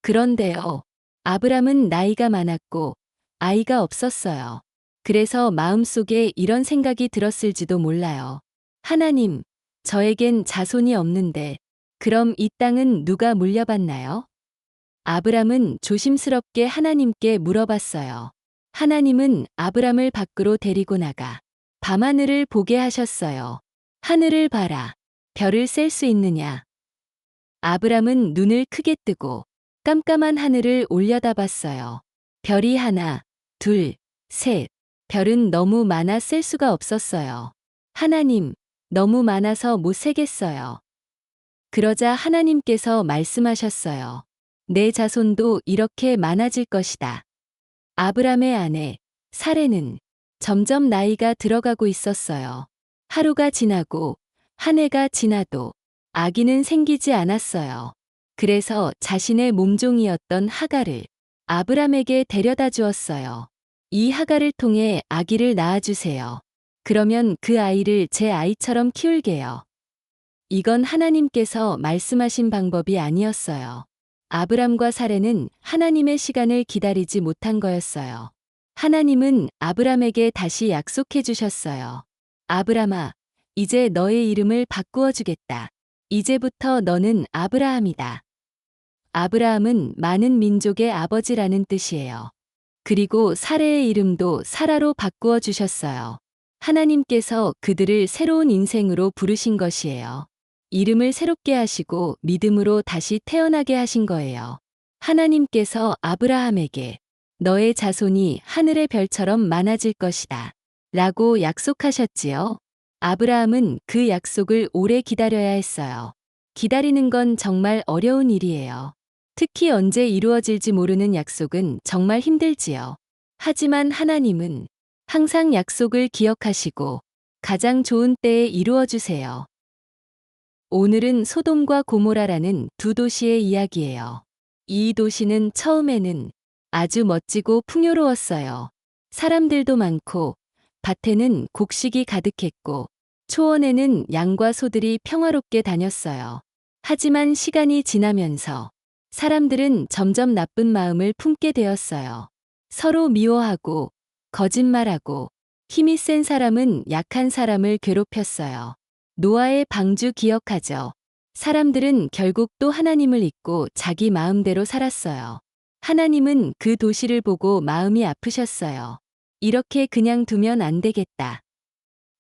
그런데요, 아브람은 나이가 많았고 아이가 없었어요. 그래서 마음속에 이런 생각이 들었을지도 몰라요. 하나님, 저에겐 자손이 없는데 그럼 이 땅은 누가 물려받나요? 아브람은 조심스럽게 하나님께 물어봤어요. 하나님은 아브람을 밖으로 데리고 나가 밤하늘을 보게 하셨어요. 하늘을 봐라. 별을 셀 수 있느냐? 아브람은 눈을 크게 뜨고 깜깜한 하늘을 올려다봤어요. 별이 하나, 둘, 셋. 별은 너무 많아 셀 수가 없었어요. 하나님, 너무 많아서 못 세겠어요. 그러자 하나님께서 말씀하셨어요. 내 자손도 이렇게 많아질 것이다. 아브람의 아내, 사레는 점점 나이가 들어가고 있었어요. 하루가 지나고 한 해가 지나도 아기는 생기지 않았어요. 그래서 자신의 몸종이었던 하갈을 아브람에게 데려다 주었어요. 이 하갈을 통해 아기를 낳아주세요. 그러면 그 아이를 제 아이처럼 키울게요. 이건 하나님께서 말씀하신 방법이 아니었어요. 아브람과 사레는 하나님의 시간을 기다리지 못한 거였어요. 하나님은 아브람에게 다시 약속해 주셨어요. 아브람아, 이제 너의 이름을 바꾸어 주겠다. 이제부터 너는 아브라함이다. 아브라함은 많은 민족의 아버지라는 뜻이에요. 그리고 사레의 이름도 사라로 바꾸어 주셨어요. 하나님께서 그들을 새로운 인생으로 부르신 것이에요. 이름을 새롭게 하시고 믿음으로 다시 태어나게 하신 거예요. 하나님께서 아브라함에게 너의 자손이 하늘의 별처럼 많아질 것이다. 라고 약속하셨지요. 아브라함은 그 약속을 오래 기다려야 했어요. 기다리는 건 정말 어려운 일이에요. 특히 언제 이루어질지 모르는 약속은 정말 힘들지요. 하지만 하나님은 항상 약속을 기억하시고 가장 좋은 때에 이루어 주세요. 오늘은 소돔과 고모라라는 두 도시의 이야기예요. 이 도시는 처음에는 아주 멋지고 풍요로웠어요. 사람들도 많고 밭에는 곡식이 가득했고 초원에는 양과 소들이 평화롭게 다녔어요. 하지만 시간이 지나면서 사람들은 점점 나쁜 마음을 품게 되었어요. 서로 미워하고 거짓말하고 힘이 센 사람은 약한 사람을 괴롭혔어요. 노아의 방주 기억하죠? 사람들은 결국 또 하나님을 잊고 자기 마음대로 살았어요. 하나님은 그 도시를 보고 마음이 아프셨어요. 이렇게 그냥 두면 안 되겠다.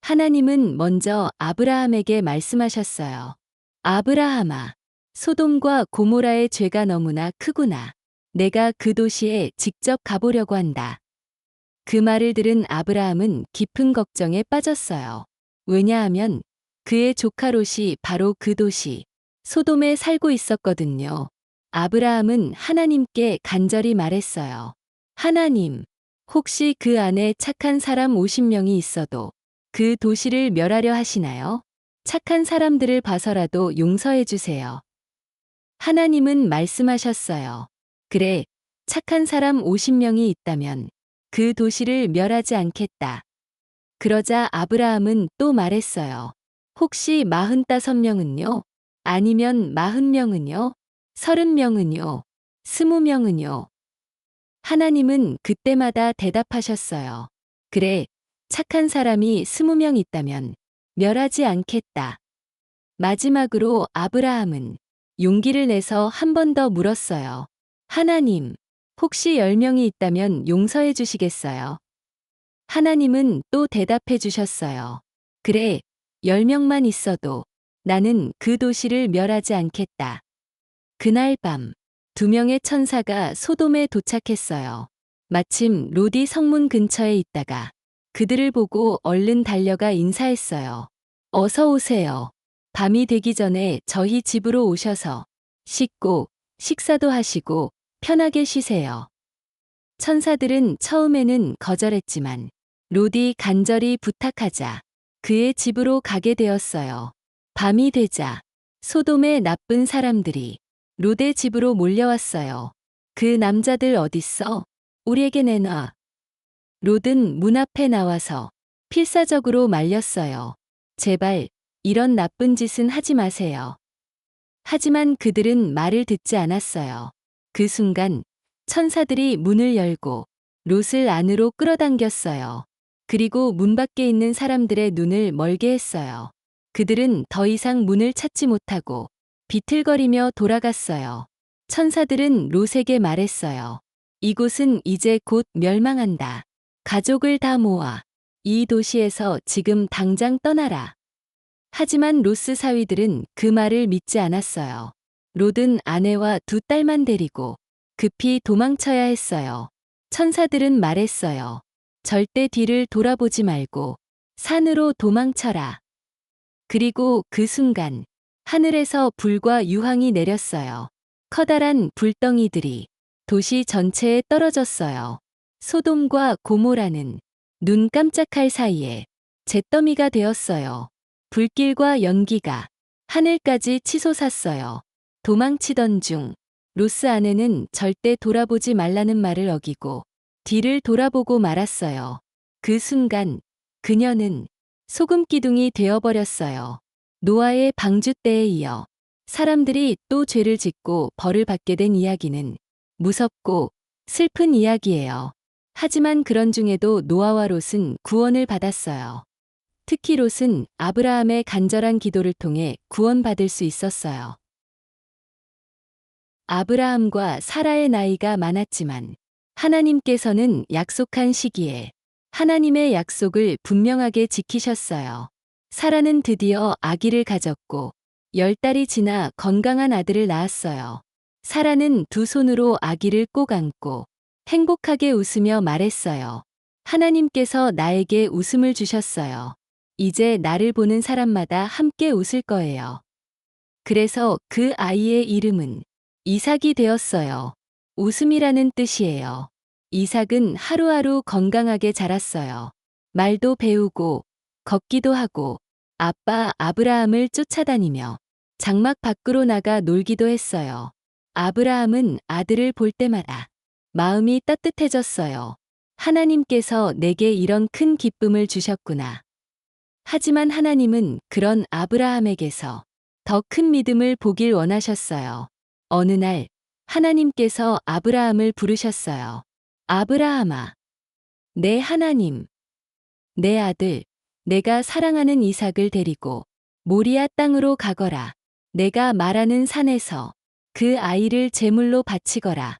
하나님은 먼저 아브라함에게 말씀하셨어요. 아브라함아, 소돔과 고모라의 죄가 너무나 크구나. 내가 그 도시에 직접 가보려고 한다. 그 말을 들은 아브라함은 깊은 걱정에 빠졌어요. 왜냐하면 그의 조카 롯이 바로 그 도시 소돔에 살고 있었거든요. 아브라함은 하나님께 간절히 말했어요. 하나님, 혹시 그 안에 착한 사람 50명이 있어도 그 도시를 멸하려 하시나요? 착한 사람들을 봐서라도 용서해 주세요. 하나님은 말씀하셨어요. 그래, 착한 사람 50명이 있다면 그 도시를 멸하지 않겠다. 그러자 아브라함은 또 말했어요. 혹시 45명은요? 아니면 40명은요? 30명은요? 20명은요? 하나님은 그때마다 대답하셨어요. 그래, 착한 사람이 20명 있다면 멸하지 않겠다. 마지막으로 아브라함은 용기를 내서 한 번 더 물었어요. 하나님, 혹시 10명이 있다면 용서해 주시겠어요? 하나님은 또 대답해 주셨어요. 그래, 10명만 있어도 나는 그 도시를 멸하지 않겠다. 그날 밤, 2명의 천사가 소돔에 도착했어요. 마침 롯이 성문 근처에 있다가 그들을 보고 얼른 달려가 인사했어요. 어서 오세요. 밤이 되기 전에 저희 집으로 오셔서 씻고 식사도 하시고 편하게 쉬세요. 천사들은 처음에는 거절했지만 롯이 간절히 부탁하자 그의 집으로 가게 되었어요. 밤이 되자 소돔의 나쁜 사람들이 롯의 집으로 몰려왔어요. 그 남자들 어딨어? 우리에게 내놔. 롯은 문 앞에 나와서 필사적으로 말렸어요. 제발 이런 나쁜 짓은 하지 마세요. 하지만 그들은 말을 듣지 않았어요. 그 순간 천사들이 문을 열고 롯을 안으로 끌어당겼어요. 그리고 문 밖에 있는 사람들의 눈을 멀게 했어요. 그들은 더 이상 문을 찾지 못하고 비틀거리며 돌아갔어요. 천사들은 롯에게 말했어요. 이곳은 이제 곧 멸망한다. 가족을 다 모아 이 도시에서 지금 당장 떠나라. 하지만 롯스 사위들은 그 말을 믿지 않았어요. 롯은 아내와 2딸만 데리고 급히 도망쳐야 했어요. 천사들은 말했어요. 절대 뒤를 돌아보지 말고 산으로 도망쳐라. 그리고 그 순간 하늘에서 불과 유황이 내렸어요. 커다란 불덩이들이 도시 전체에 떨어졌어요. 소돔과 고모라는 눈 깜짝할 사이에 잿더미가 되었어요. 불길과 연기가 하늘까지 치솟았어요. 도망치던 중 로스 아내는 절대 돌아보지 말라는 말을 어기고 뒤를 돌아보고 말았어요. 그 순간 그녀는 소금기둥이 되어버렸어요. 노아의 방주 때에 이어 사람들이 또 죄를 짓고 벌을 받게 된 이야기는 무섭고 슬픈 이야기예요. 하지만 그런 중에도 노아와 롯은 구원을 받았어요. 특히 롯은 아브라함의 간절한 기도를 통해 구원받을 수 있었어요. 아브라함과 사라의 나이가 많았지만 하나님께서는 약속한 시기에 하나님의 약속을 분명하게 지키셨어요. 사라는 드디어 아기를 가졌고 10달이 지나 건강한 아들을 낳았어요. 사라는 2손으로 아기를 꼭 안고 행복하게 웃으며 말했어요. 하나님께서 나에게 웃음을 주셨어요. 이제 나를 보는 사람마다 함께 웃을 거예요. 그래서 그 아이의 이름은 이삭이 되었어요. 웃음이라는 뜻이에요. 이삭은 하루하루 건강하게 자랐어요. 말도 배우고, 걷기도 하고, 아빠 아브라함을 쫓아다니며 장막 밖으로 나가 놀기도 했어요. 아브라함은 아들을 볼 때마다 마음이 따뜻해졌어요. 하나님께서 내게 이런 큰 기쁨을 주셨구나. 하지만 하나님은 그런 아브라함에게서 더 큰 믿음을 보길 원하셨어요. 어느 날 하나님께서 아브라함을 부르셨어요. 아브라함아, 내 하나님, 내 아들, 내가 사랑하는 이삭을 데리고 모리아 땅으로 가거라. 내가 말하는 산에서 그 아이를 제물로 바치거라.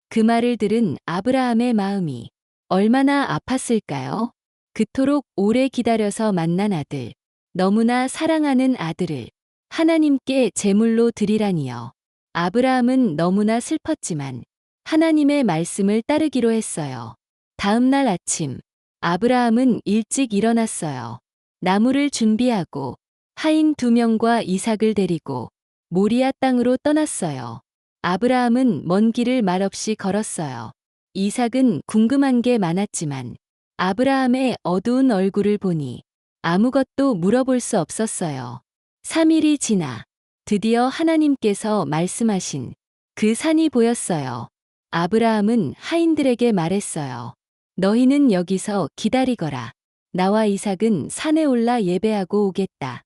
그 말을 들은 아브라함의 마음이 얼마나 아팠을까요? 그토록 오래 기다려서 만난 아들, 너무나 사랑하는 아들을 하나님께 제물로 드리라니요. 아브라함은 너무나 슬펐지만 하나님의 말씀을 따르기로 했어요. 다음 날 아침, 아브라함은 일찍 일어났어요. 나무를 준비하고 하인 2명과 이삭을 데리고 모리아 땅으로 떠났어요. 아브라함은 먼 길을 말없이 걸었어요. 이삭은 궁금한 게 많았지만 아브라함의 어두운 얼굴을 보니 아무것도 물어볼 수 없었어요. 3일이 지나 드디어 하나님께서 말씀하신 그 산이 보였어요. 아브라함은 하인들에게 말했어요. 너희는 여기서 기다리거라. 나와 이삭은 산에 올라 예배하고 오겠다.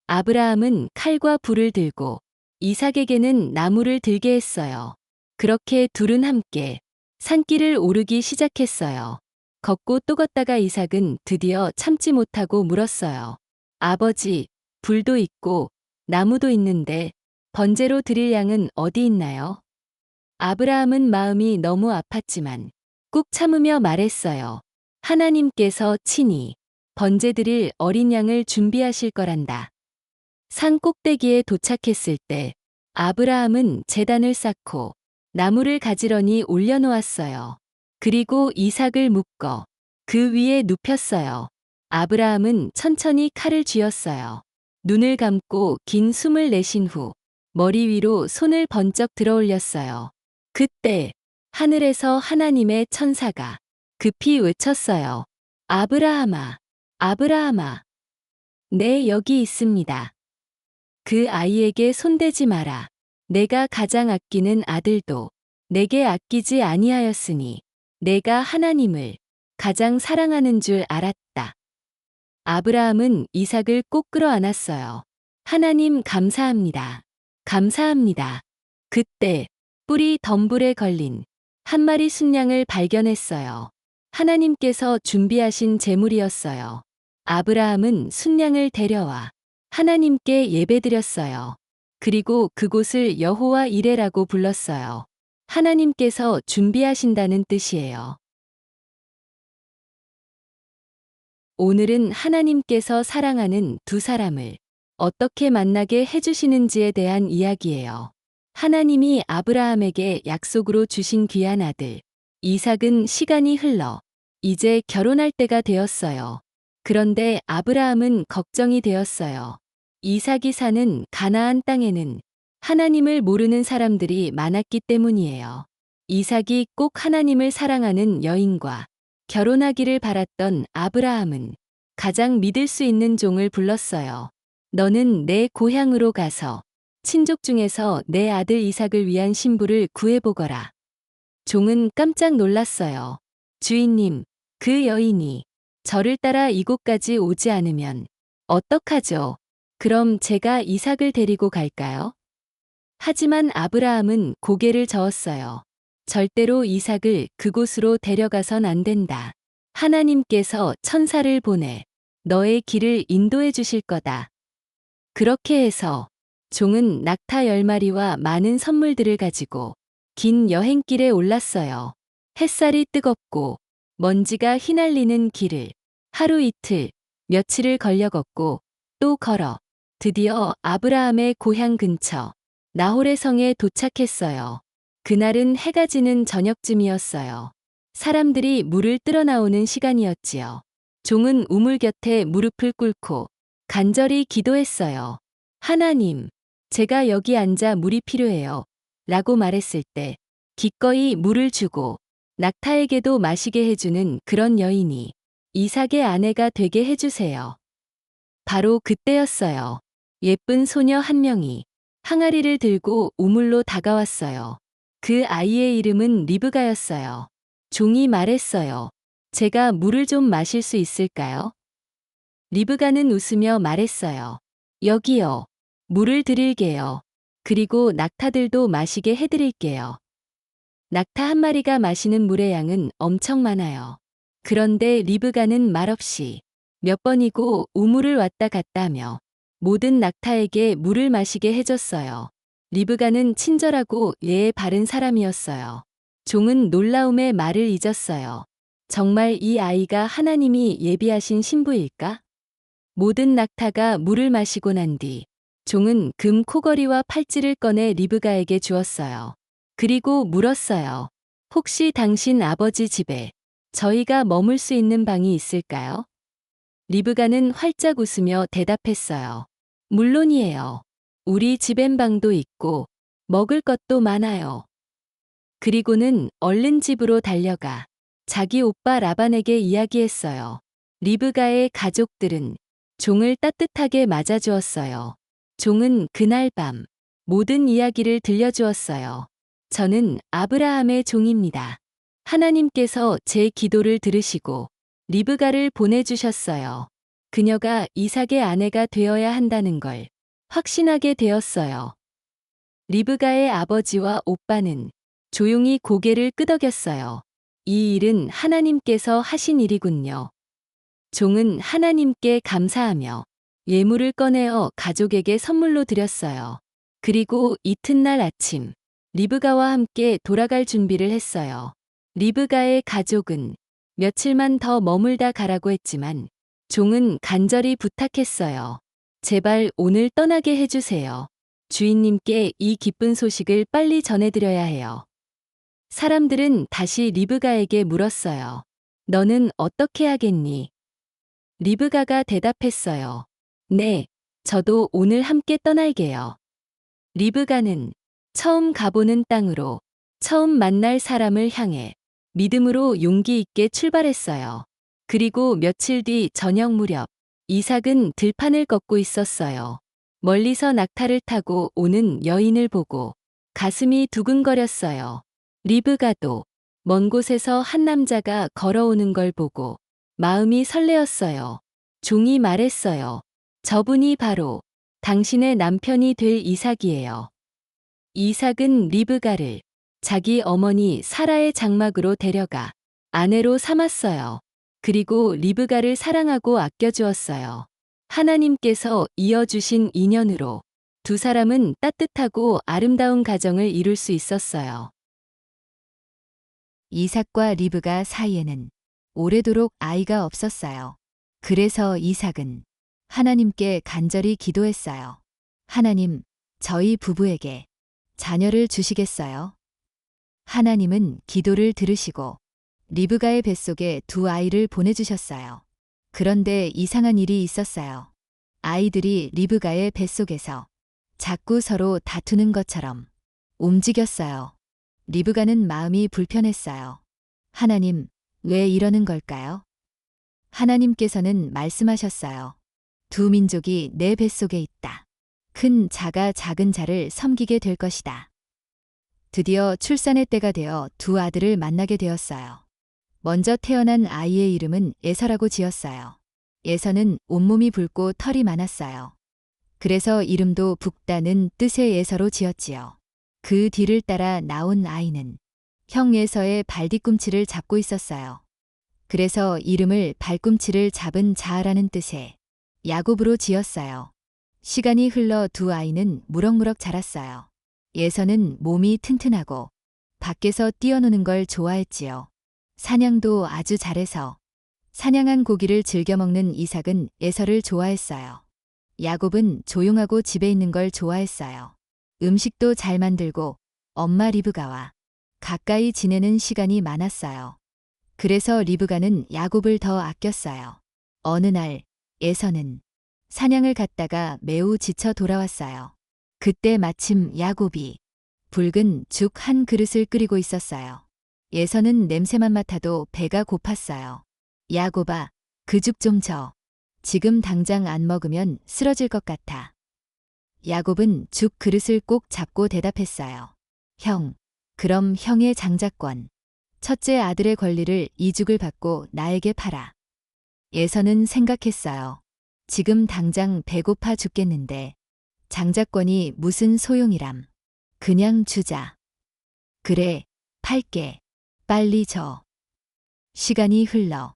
아브라함은 칼과 불을 들고 이삭에게는 나무를 들게 했어요. 그렇게 둘은 함께 산길을 오르기 시작했어요. 걷고 또 걷다가 이삭은 드디어 참지 못하고 물었어요. 아버지, 불도 있고 나무도 있는데 번제로 드릴 양은 어디 있나요? 아브라함은 마음이 너무 아팠지만 꾹 참으며 말했어요. 하나님께서 친히 번제 드릴 어린 양을 준비하실 거란다. 산 꼭대기에 도착했을 때 아브라함은 제단을 쌓고 나무를 가지런히 올려놓았어요. 그리고 이삭을 묶어 그 위에 눕혔어요. 아브라함은 천천히 칼을 쥐었어요. 눈을 감고 긴 숨을 내쉰 후 머리 위로 손을 번쩍 들어 올렸어요. 그때 하늘에서 하나님의 천사가 급히 외쳤어요. 아브라함아, 아브라함아. 네, 여기 있습니다. 그 아이에게 손대지 마라. 내가 가장 아끼는 아들도 내게 아끼지 아니하였으니 내가 하나님을 가장 사랑하는 줄 알았다. 아브라함은 이삭을 꼭 끌어안았어요. 하나님 감사합니다. 감사합니다. 그때 뿔이 덤불에 걸린 한 마리 순양을 발견했어요. 하나님께서 준비하신 제물이었어요. 아브라함은 순양을 데려와 하나님께 예배드렸어요. 그리고 그곳을 여호와 이레라고 불렀어요. 하나님께서 준비하신다는 뜻이에요. 오늘은 하나님께서 사랑하는 두 사람을 어떻게 만나게 해주시는지에 대한 이야기예요. 하나님이 아브라함에게 약속으로 주신 귀한 아들, 이삭은 시간이 흘러 이제 결혼할 때가 되었어요. 그런데 아브라함은 걱정이 되었어요. 이삭이 사는 가나안 땅에는 하나님을 모르는 사람들이 많았기 때문이에요. 이삭이 꼭 하나님을 사랑하는 여인과 결혼하기를 바랐던 아브라함은 가장 믿을 수 있는 종을 불렀어요. 너는 내 고향으로 가서 친족 중에서 내 아들 이삭을 위한 신부를 구해보거라. 종은 깜짝 놀랐어요. 주인님, 그 여인이 저를 따라 이곳까지 오지 않으면 어떡하죠? 그럼 제가 이삭을 데리고 갈까요? 하지만 아브라함은 고개를 저었어요. 절대로 이삭을 그곳으로 데려가선 안 된다. 하나님께서 천사를 보내 너의 길을 인도해 주실 거다. 그렇게 해서 종은 낙타 10마리와 많은 선물들을 가지고 긴 여행길에 올랐어요. 햇살이 뜨겁고 먼지가 휘날리는 길을 하루 이틀, 며칠을 걸려 걷고 또 걸어 드디어 아브라함의 고향 근처 나홀의 성에 도착했어요. 그날은 해가 지는 저녁쯤이었어요. 사람들이 물을 뜰어 나오는 시간이었지요. 종은 우물 곁에 무릎을 꿇고 간절히 기도했어요. 하나님, 제가 여기 앉아 물이 필요해요. 라고 말했을 때 기꺼이 물을 주고 낙타에게도 마시게 해주는 그런 여인이 이삭의 아내가 되게 해주세요. 바로 그때였어요. 예쁜 소녀 한 명이 항아리를 들고 우물로 다가왔어요. 그 아이의 이름은 리브가였어요. 종이 말했어요. 제가 물을 좀 마실 수 있을까요? 리브가는 웃으며 말했어요. 여기요. 물을 드릴게요. 그리고 낙타들도 마시게 해드릴게요. 낙타 한 마리가 마시는 물의 양은 엄청 많아요. 그런데 리브가는 말없이 몇 번이고 우물을 왔다 갔다 하며 모든 낙타에게 물을 마시게 해줬어요. 리브가는 친절하고 예의 바른 사람이었어요. 종은 놀라움에 말을 잊었어요. 정말 이 아이가 하나님이 예비하신 신부일까? 모든 낙타가 물을 마시고 난 뒤 종은 금 코걸이와 팔찌를 꺼내 리브가에게 주었어요. 그리고 물었어요. 혹시 당신 아버지 집에 저희가 머물 수 있는 방이 있을까요? 리브가는 활짝 웃으며 대답했어요. 물론이에요. 우리 집엔 방도 있고 먹을 것도 많아요. 그리고는 얼른 집으로 달려가 자기 오빠 라반에게 이야기했어요. 리브가의 가족들은 종을 따뜻하게 맞아주었어요. 종은 그날 밤 모든 이야기를 들려주었어요. 저는 아브라함의 종입니다. 하나님께서 제 기도를 들으시고 리브가를 보내주셨어요. 그녀가 이삭의 아내가 되어야 한다는 걸 확신하게 되었어요. 리브가의 아버지와 오빠는 조용히 고개를 끄덕였어요. 이 일은 하나님께서 하신 일이군요. 종은 하나님께 감사하며 예물을 꺼내어 가족에게 선물로 드렸어요. 그리고 이튿날 아침 리브가와 함께 돌아갈 준비를 했어요. 리브가의 가족은 며칠만 더 머물다 가라고 했지만 종은 간절히 부탁했어요. 제발 오늘 떠나게 해주세요. 주인님께 이 기쁜 소식을 빨리 전해드려야 해요. 사람들은 다시 리브가에게 물었어요. 너는 어떻게 하겠니? 리브가가 대답했어요. 네, 저도 오늘 함께 떠날게요. 리브가는 처음 가보는 땅으로 처음 만날 사람을 향해 믿음으로 용기 있게 출발했어요. 그리고 며칠 뒤 저녁 무렵 이삭은 들판을 걷고 있었어요. 멀리서 낙타를 타고 오는 여인을 보고 가슴이 두근거렸어요. 리브가도 먼 곳에서 한 남자가 걸어오는 걸 보고 마음이 설레었어요. 종이 말했어요. 저분이 바로 당신의 남편이 될 이삭이에요. 이삭은 리브가를 자기 어머니 사라의 장막으로 데려가 아내로 삼았어요. 그리고 리브가를 사랑하고 아껴주었어요. 하나님께서 이어주신 인연으로 두 사람은 따뜻하고 아름다운 가정을 이룰 수 있었어요. 이삭과 리브가 사이에는 오래도록 아이가 없었어요. 그래서 이삭은 하나님께 간절히 기도했어요. 하나님, 저희 부부에게 자녀를 주시겠어요? 하나님은 기도를 들으시고 리브가의 뱃속에 두 아이를 보내주셨어요. 그런데 이상한 일이 있었어요. 아이들이 리브가의 뱃속에서 자꾸 서로 다투는 것처럼 움직였어요. 리브가는 마음이 불편했어요. 하나님, 왜 이러는 걸까요? 하나님께서는 말씀하셨어요. 두 민족이 내 뱃속에 있다. 큰 자가 작은 자를 섬기게 될 것이다. 드디어 출산의 때가 되어 두 아들을 만나게 되었어요. 먼저 태어난 아이의 이름은 에서라고 지었어요. 에서는 온몸이 붉고 털이 많았어요. 그래서 이름도 붓다는 뜻의 에서로 지었지요. 그 뒤를 따라 나온 아이는 형 에서의 발뒤꿈치를 잡고 있었어요. 그래서 이름을 발꿈치를 잡은 자아라는 뜻의 야곱으로 지었어요. 시간이 흘러 두 아이는 무럭무럭 자랐어요. 에서는 몸이 튼튼하고 밖에서 뛰어노는 걸 좋아했지요. 사냥도 아주 잘해서 사냥한 고기를 즐겨 먹는 이삭은 에서를 좋아했어요. 야곱은 조용하고 집에 있는 걸 좋아했어요. 음식도 잘 만들고 엄마 리브가와 가까이 지내는 시간이 많았어요. 그래서 리브가는 야곱을 더 아꼈어요. 어느 날 에서는 사냥을 갔다가 매우 지쳐 돌아왔어요. 그때 마침 야곱이 붉은 죽 한 그릇을 끓이고 있었어요. 에서는 냄새만 맡아도 배가 고팠어요. 야곱아, 그 죽 좀 줘. 지금 당장 안 먹으면 쓰러질 것 같아. 야곱은 죽 그릇을 꼭 잡고 대답했어요. 형, 그럼 형의 장자권, 첫째 아들의 권리를 이 죽을 받고 나에게 팔아. 에서는 생각했어요. 지금 당장 배고파 죽겠는데 장자권이 무슨 소용이람. 그냥 주자. 그래, 팔게. 빨리 줘. 시간이 흘러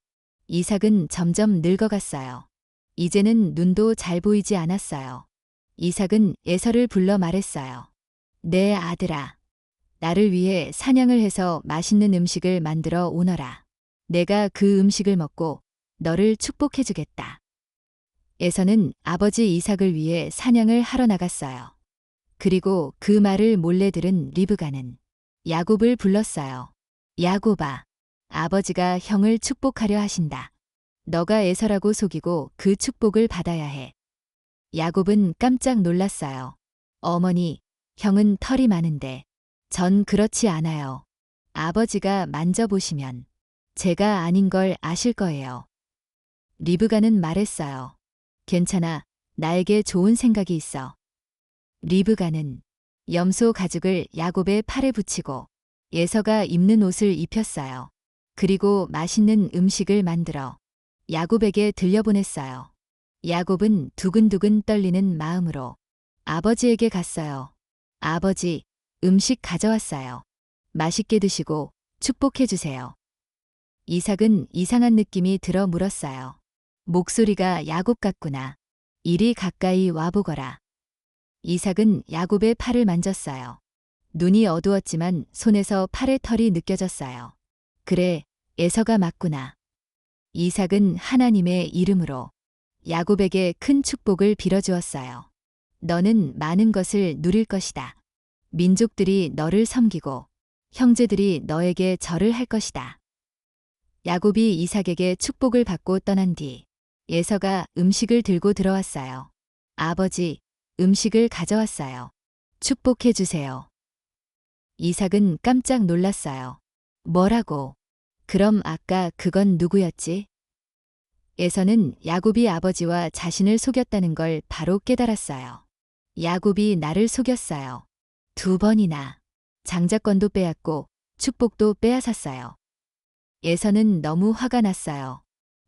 이삭은 점점 늙어갔어요. 이제는 눈도 잘 보이지 않았어요. 이삭은 에서를 불러 말했어요. 내 아들아, 나를 위해 사냥을 해서 맛있는 음식을 만들어 오너라. 내가 그 음식을 먹고 너를 축복해주겠다. 에서는 아버지 이삭을 위해 사냥을 하러 나갔어요. 그리고 그 말을 몰래 들은 리브가는 야곱을 불렀어요. 야곱아, 아버지가 형을 축복하려 하신다. 너가 에서라고 속이고 그 축복을 받아야 해. 야곱은 깜짝 놀랐어요. 어머니, 형은 털이 많은데 전 그렇지 않아요. 아버지가 만져보시면 제가 아닌 걸 아실 거예요. 리브가는 말했어요. 괜찮아, 나에게 좋은 생각이 있어. 리브가는 염소 가죽을 야곱의 팔에 붙이고 에서가 입는 옷을 입혔어요. 그리고 맛있는 음식을 만들어 야곱에게 들려보냈어요. 야곱은 두근두근 떨리는 마음으로 아버지에게 갔어요. 아버지, 음식 가져왔어요. 맛있게 드시고 축복해 주세요. 이삭은 이상한 느낌이 들어 물었어요. 목소리가 야곱 같구나. 이리 가까이 와보거라. 이삭은 야곱의 팔을 만졌어요. 눈이 어두웠지만 손에서 팔의 털이 느껴졌어요. 그래, 에서가 맞구나. 이삭은 하나님의 이름으로 야곱에게 큰 축복을 빌어주었어요. 너는 많은 것을 누릴 것이다. 민족들이 너를 섬기고 형제들이 너에게 절을 할 것이다. 야곱이 이삭에게 축복을 받고 떠난 뒤 에서가 음식을 들고 들어왔어요. 아버지, 음식을 가져왔어요. 축복해 주세요. 이삭은 깜짝 놀랐어요. 뭐라고? 그럼 아까 그건 누구였지? 에서는 야곱이 아버지와 자신을 속였다는 걸 바로 깨달았어요. 야곱이 나를 속였어요. 2번이나. 장자권도 빼앗고 축복도 빼앗았어요. 에서는 너무 화가 났어요.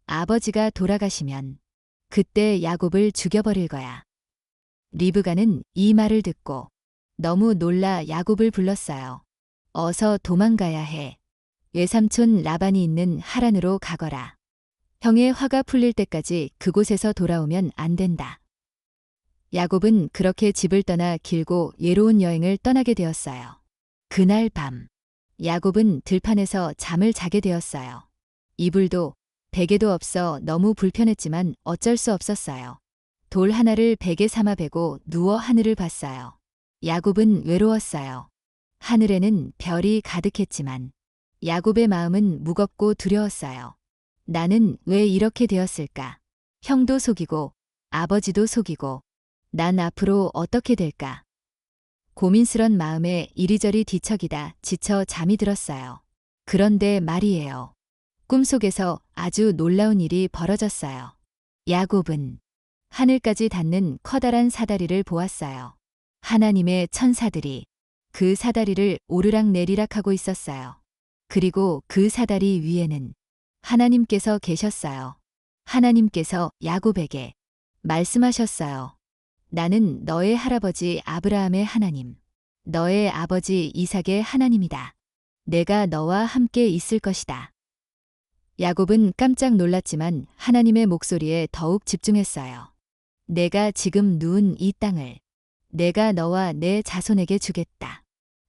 아버지가 돌아가시면 그때 야곱을 죽여버릴 거야. 리브가는 이 말을 듣고 너무 놀라 야곱을 불렀어요. 어서 도망가야 해. 외삼촌 라반이 있는 하란으로 가거라. 형의 화가 풀릴 때까지 그곳에서 돌아오면 안 된다. 야곱은 그렇게 집을 떠나 길고 외로운 여행을 떠나게 되었어요. 그날 밤, 야곱은 들판에서 잠을 자게 되었어요. 이불도 베개도 없어 너무 불편했지만 어쩔 수 없었어요. 돌 하나를 베개 삼아 베고 누워 하늘을 봤어요. 야곱은 외로웠어요. 하늘에는 별이 가득했지만 야곱의 마음은 무겁고 두려웠어요. 나는 왜 이렇게 되었을까? 형도 속이고 아버지도 속이고 난 앞으로 어떻게 될까? 고민스런 마음에 이리저리 뒤척이다 지쳐 잠이 들었어요. 그런데 말이에요. 꿈속에서 아주 놀라운 일이 벌어졌어요. 야곱은 하늘까지 닿는 커다란 사다리를 보았어요. 하나님의 천사들이 그 사다리를 오르락내리락 하고 있었어요. 그리고 그 사다리 위에는 하나님께서 계셨어요. 하나님께서 야곱에게 말씀하셨어요. 나는 너의 할아버지 아브라함의 하나님, 너의 아버지 이삭의 하나님이다. 내가 너와 함께 있을 것이다. 야곱은 깜짝 놀랐지만 하나님의 목소리에 더욱 집중했어요. 내가 지금 누운 이 땅을 내가 너와 내 자손에게 주겠다.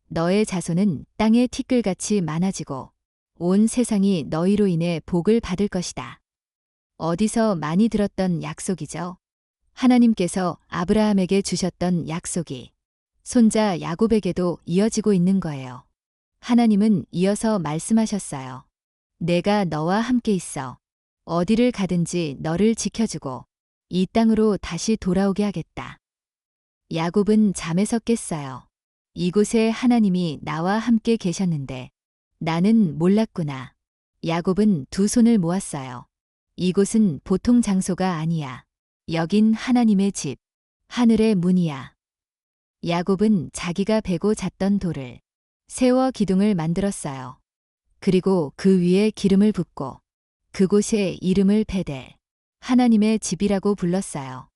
너의 자손은 땅의 티끌같이 많아지고 온 세상이 너희로 인해 복을 받을 것이다. 어디서 많이 들었던 약속이죠? 하나님께서 아브라함에게 주셨던 약속이 손자 야곱에게도 이어지고 있는 거예요. 하나님은 이어서 말씀하셨어요. 내가 너와 함께 있어. 어디를 가든지 너를 지켜주고 이 땅으로 다시 돌아오게 하겠다. 야곱은 잠에서 깼어요. 이곳에 하나님이 나와 함께 계셨는데 나는 몰랐구나. 야곱은 두 손을 모았어요. 이곳은 보통 장소가 아니야. 여긴 하나님의 집, 하늘의 문이야. 야곱은 자기가 베고 잤던 돌을 세워 기둥을 만들었어요. 그리고 그 위에 기름을 붓고 그곳에 이름을 베델, 하나님의 집이라고 불렀어요.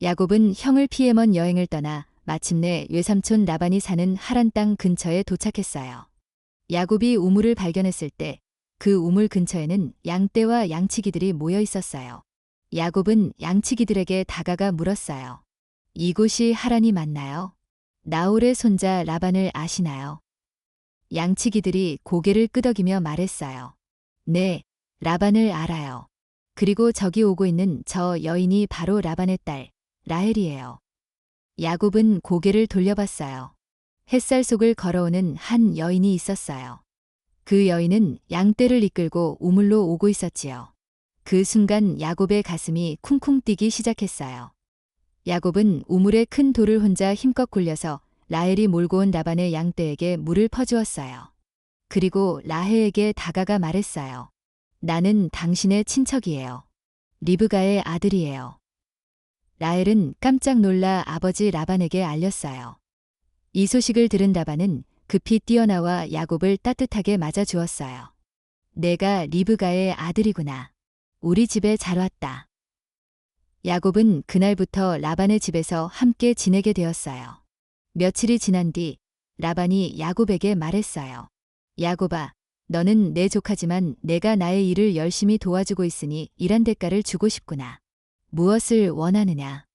야곱은 형을 피해 먼 여행을 떠나 마침내 외삼촌 라반이 사는 하란 땅 근처에 도착했어요. 야곱이 우물을 발견했을 때 그 우물 근처에는 양떼와 양치기들이 모여 있었어요. 야곱은 양치기들에게 다가가 물었어요. 이곳이 하란이 맞나요? 나홀의 손자 라반을 아시나요? 양치기들이 고개를 끄덕이며 말했어요. 네, 라반을 알아요. 그리고 저기 오고 있는 저 여인이 바로 라반의 딸, 라헬이에요. 야곱은 고개를 돌려봤어요. 햇살 속을 걸어오는 한 여인이 있었어요. 그 여인은 양떼를 이끌고 우물로 오고 있었지요. 그 순간 야곱의 가슴이 쿵쿵 뛰기 시작했어요. 야곱은 우물에 큰 돌을 혼자 힘껏 굴려서 라헬이 몰고 온 라반의 양떼에게 물을 퍼주었어요. 그리고 라헬에게 다가가 말했어요. 나는 당신의 친척이에요. 리브가의 아들이에요. 라헬은 깜짝 놀라 아버지 라반에게 알렸어요. 이 소식을 들은 라반은 급히 뛰어나와 야곱을 따뜻하게 맞아주었어요. 내가 리브가의 아들이구나. 우리 집에 잘 왔다. 야곱은 그날부터 라반의 집에서 함께 지내게 되었어요. 며칠이 지난 뒤 라반이 야곱에게 말했어요. 야곱아, 너는 내 조카지만 내가 나의 일을 열심히 도와주고 있으니 일한 대가를 주고 싶구나. 무엇을 원하느냐?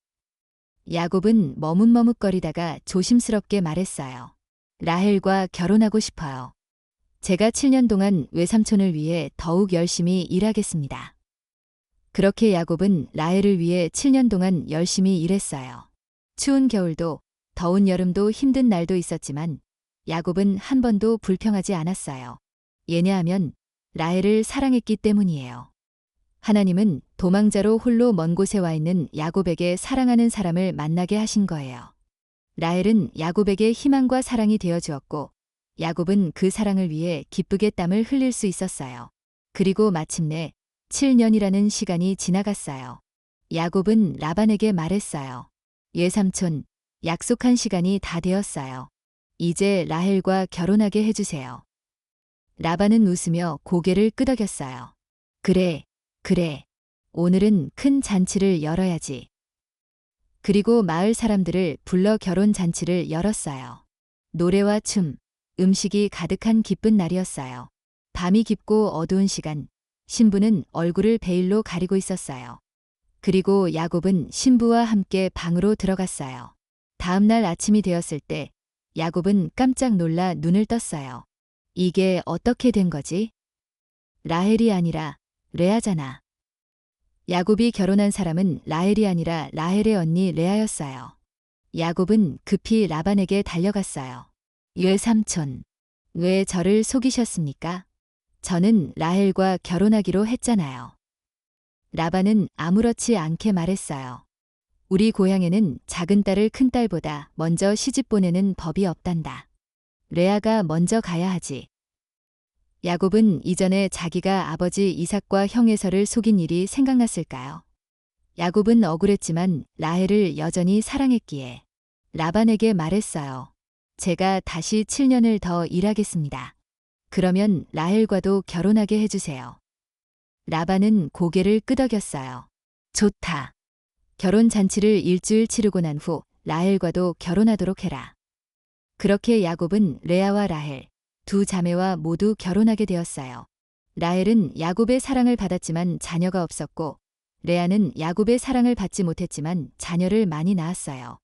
야곱은 머뭇머뭇거리다가 조심스럽게 말했어요. 라헬과 결혼하고 싶어요. 제가 7년 동안 외삼촌을 위해 더욱 열심히 일하겠습니다. 그렇게 야곱은 라헬을 위해 7년 동안 열심히 일했어요. 추운 겨울도 더운 여름도 힘든 날도 있었지만 야곱은 한 번도 불평하지 않았어요. 왜냐하면 라헬을 사랑했기 때문이에요. 하나님은 도망자로 홀로 먼 곳에 와 있는 야곱에게 사랑하는 사람을 만나게 하신 거예요. 라헬은 야곱에게 희망과 사랑이 되어 주었고 야곱은 그 사랑을 위해 기쁘게 땀을 흘릴 수 있었어요. 그리고 마침내 7년이라는 시간이 지나갔어요. 야곱은 라반에게 말했어요. 외삼촌, 약속한 시간이 다 되었어요. 이제 라헬과 결혼하게 해주세요. 라반은 웃으며 고개를 끄덕였어요. 그래, 그래. 오늘은 큰 잔치를 열어야지. 그리고 마을 사람들을 불러 결혼 잔치를 열었어요. 노래와 춤, 음식이 가득한 기쁜 날이었어요. 밤이 깊고 어두운 시간, 신부는 얼굴을 베일로 가리고 있었어요. 그리고 야곱은 신부와 함께 방으로 들어갔어요. 다음 날 아침이 되었을 때 야곱은 깜짝 놀라 눈을 떴어요. 이게 어떻게 된 거지? 라헬이 아니라 레아잖아. 야곱이 결혼한 사람은 라헬이 아니라 라헬의 언니 레아였어요. 야곱은 급히 라반에게 달려갔어요. 외삼촌, 왜 저를 속이셨습니까? 저는 라헬과 결혼하기로 했잖아요. 라반은 아무렇지 않게 말했어요. 우리 고향에는 작은 딸을 큰 딸보다 먼저 시집 보내는 법이 없단다. 레아가 먼저 가야 하지. 야곱은 이전에 자기가 아버지 이삭과 형 에서를 속인 일이 생각났을까요? 야곱은 억울했지만 라헬을 여전히 사랑했기에 라반에게 말했어요. 제가 다시 7년을 더 일하겠습니다. 그러면 라헬과도 결혼하게 해주세요. 라반은 고개를 끄덕였어요. 좋다. 결혼 잔치를 일주일 치르고 난 후 라헬과도 결혼하도록 해라. 그렇게 야곱은 레아와 라헬, 두 자매와 모두 결혼하게 되었어요. 라헬은 야곱의 사랑을 받았지만 자녀가 없었고 레아는 야곱의 사랑을 받지 못했지만 자녀를 많이 낳았어요.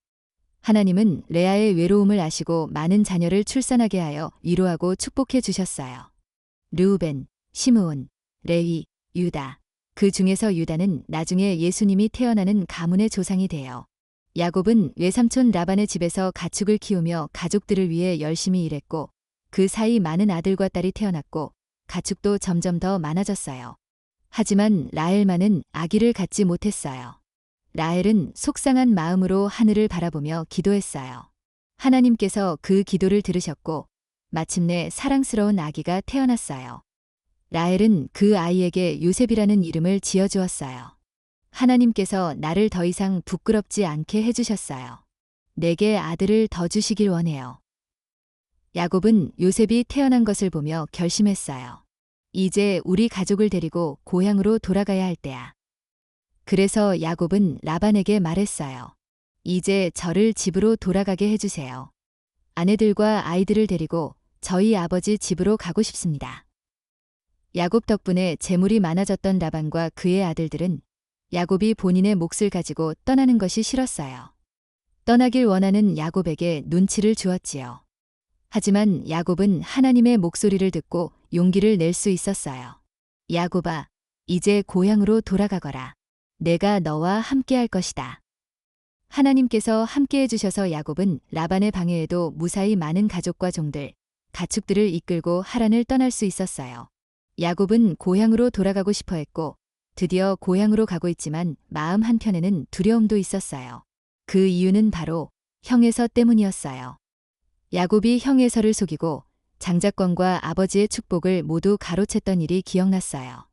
하나님은 레아의 외로움을 아시고 많은 자녀를 출산하게 하여 위로하고 축복해 주셨어요. 르우벤, 시므온, 레위, 유다. 그 중에서 유다는 나중에 예수님이 태어나는 가문의 조상이 되어 야곱은 외삼촌 라반의 집에서 가축을 키우며 가족들을 위해 열심히 일했고 그 사이 많은 아들과 딸이 태어났고 가축도 점점 더 많아졌어요. 하지만 라헬만은 아기를 갖지 못했어요. 라헬은 속상한 마음으로 하늘을 바라보며 기도했어요. 하나님께서 그 기도를 들으셨고 마침내 사랑스러운 아기가 태어났어요. 라헬은 그 아이에게 요셉이라는 이름을 지어주었어요. 하나님께서 나를 더 이상 부끄럽지 않게 해주셨어요. 내게 아들을 더 주시길 원해요. 야곱은 요셉이 태어난 것을 보며 결심했어요. 이제 우리 가족을 데리고 고향으로 돌아가야 할 때야. 그래서 야곱은 라반에게 말했어요. 이제 저를 집으로 돌아가게 해주세요. 아내들과 아이들을 데리고 저희 아버지 집으로 가고 싶습니다. 야곱 덕분에 재물이 많아졌던 라반과 그의 아들들은 야곱이 본인의 몫을 가지고 떠나는 것이 싫었어요. 떠나길 원하는 야곱에게 눈치를 주었지요. 하지만 야곱은 하나님의 목소리를 듣고 용기를 낼 수 있었어요. 야곱아, 이제 고향으로 돌아가거라. 내가 너와 함께할 것이다. 하나님께서 함께해 주셔서 야곱은 라반의 방해에도 무사히 많은 가족과 종들, 가축들을 이끌고 하란을 떠날 수 있었어요. 야곱은 고향으로 돌아가고 싶어 했고 드디어 고향으로 가고 있지만 마음 한편에는 두려움도 있었어요. 그 이유는 바로 형 에서 때문이었어요. 야곱이 형 에서를 속이고 장자권과 아버지의 축복을 모두 가로챘던 일이 기억났어요.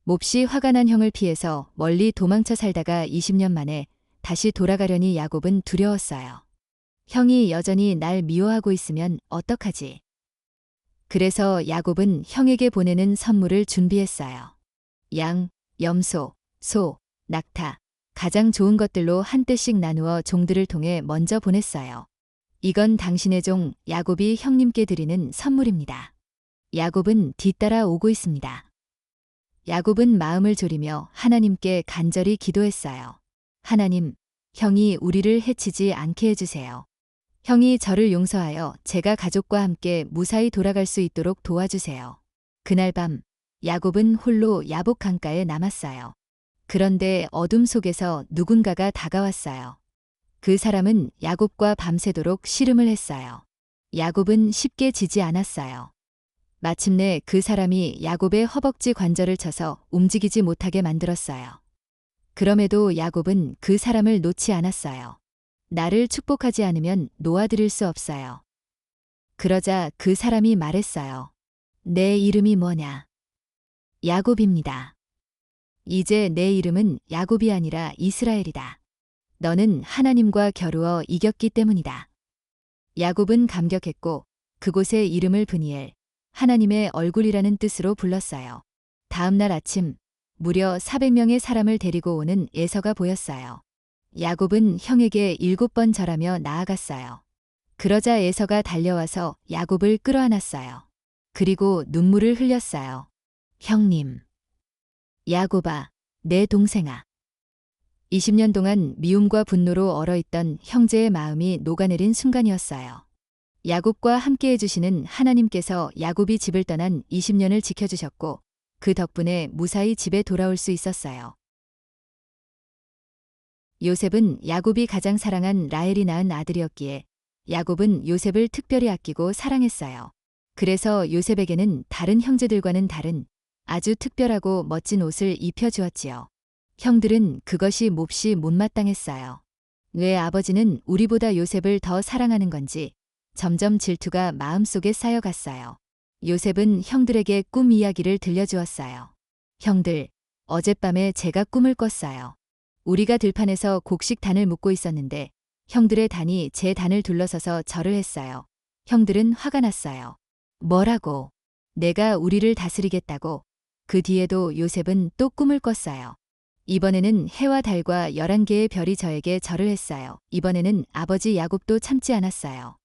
몹시 화가 난 형을 피해서 멀리 도망쳐 살다가 20년 만에 다시 돌아가려니 야곱은 두려웠어요. 형이 여전히 날 미워하고 있으면 어떡하지? 그래서 야곱은 형에게 보내는 선물을 준비했어요. 양, 염소, 소, 낙타, 가장 좋은 것들로 한 떼씩 나누어 종들을 통해 먼저 보냈어요. 이건 당신의 종 야곱이 형님께 드리는 선물입니다. 야곱은 뒤따라 오고 있습니다. 야곱은 마음을 졸이며 하나님께 간절히 기도했어요. 하나님, 형이 우리를 해치지 않게 해주세요. 형이 저를 용서하여 제가 가족과 함께 무사히 돌아갈 수 있도록 도와주세요. 그날 밤, 야곱은 홀로 야복 강가에 남았어요. 그런데 어둠 속에서 누군가가 다가왔어요. 그 사람은 야곱과 밤새도록 씨름을 했어요. 야곱은 쉽게 지지 않았어요. 마침내 그 사람이 야곱의 허벅지 관절을 쳐서 움직이지 못하게 만들었어요. 그럼에도 야곱은 그 사람을 놓지 않았어요. 나를 축복하지 않으면 놓아드릴 수 없어요. 그러자 그 사람이 말했어요. 내 이름이 뭐냐? 야곱입니다. 이제 내 이름은 야곱이 아니라 이스라엘이다. 너는 하나님과 겨루어 이겼기 때문이다. 야곱은 감격했고 그곳에 이름을 브니엘, 하나님의 얼굴이라는 뜻으로 불렀어요. 다음 날 아침 무려 400명의 사람을 데리고 오는 에서가 보였어요. 야곱은 형에게 7번 절하며 나아갔어요. 그러자 에서가 달려와서 야곱을 끌어안았어요. 그리고 눈물을 흘렸어요. 형님. 야곱아, 내 동생아. 20년 동안 미움과 분노로 얼어있던 형제의 마음이 녹아내린 순간이었어요. 야곱과 함께 해주시는 하나님께서 야곱이 집을 떠난 20년을 지켜주셨고 그 덕분에 무사히 집에 돌아올 수 있었어요. 요셉은 야곱이 가장 사랑한 라헬이 낳은 아들이었기에 야곱은 요셉을 특별히 아끼고 사랑했어요. 그래서 요셉에게는 다른 형제들과는 다른 아주 특별하고 멋진 옷을 입혀주었지요. 형들은 그것이 몹시 못마땅했어요. 왜 아버지는 우리보다 요셉을 더 사랑하는 건지 점점 질투가 마음속에 쌓여갔어요. 요셉은 형들에게 꿈 이야기를 들려주었어요. 형들, 어젯밤에 제가 꿈을 꿨어요. 우리가 들판에서 곡식 단을 묶고 있었는데 형들의 단이 제 단을 둘러서서 절을 했어요. 형들은 화가 났어요. 뭐라고? 내가 우리를 다스리겠다고? 그 뒤에도 요셉은 또 꿈을 꿨어요. 이번에는 해와 달과 11개의 별이 저에게 절을 했어요. 이번에는 아버지 야곱도 참지 않았어요.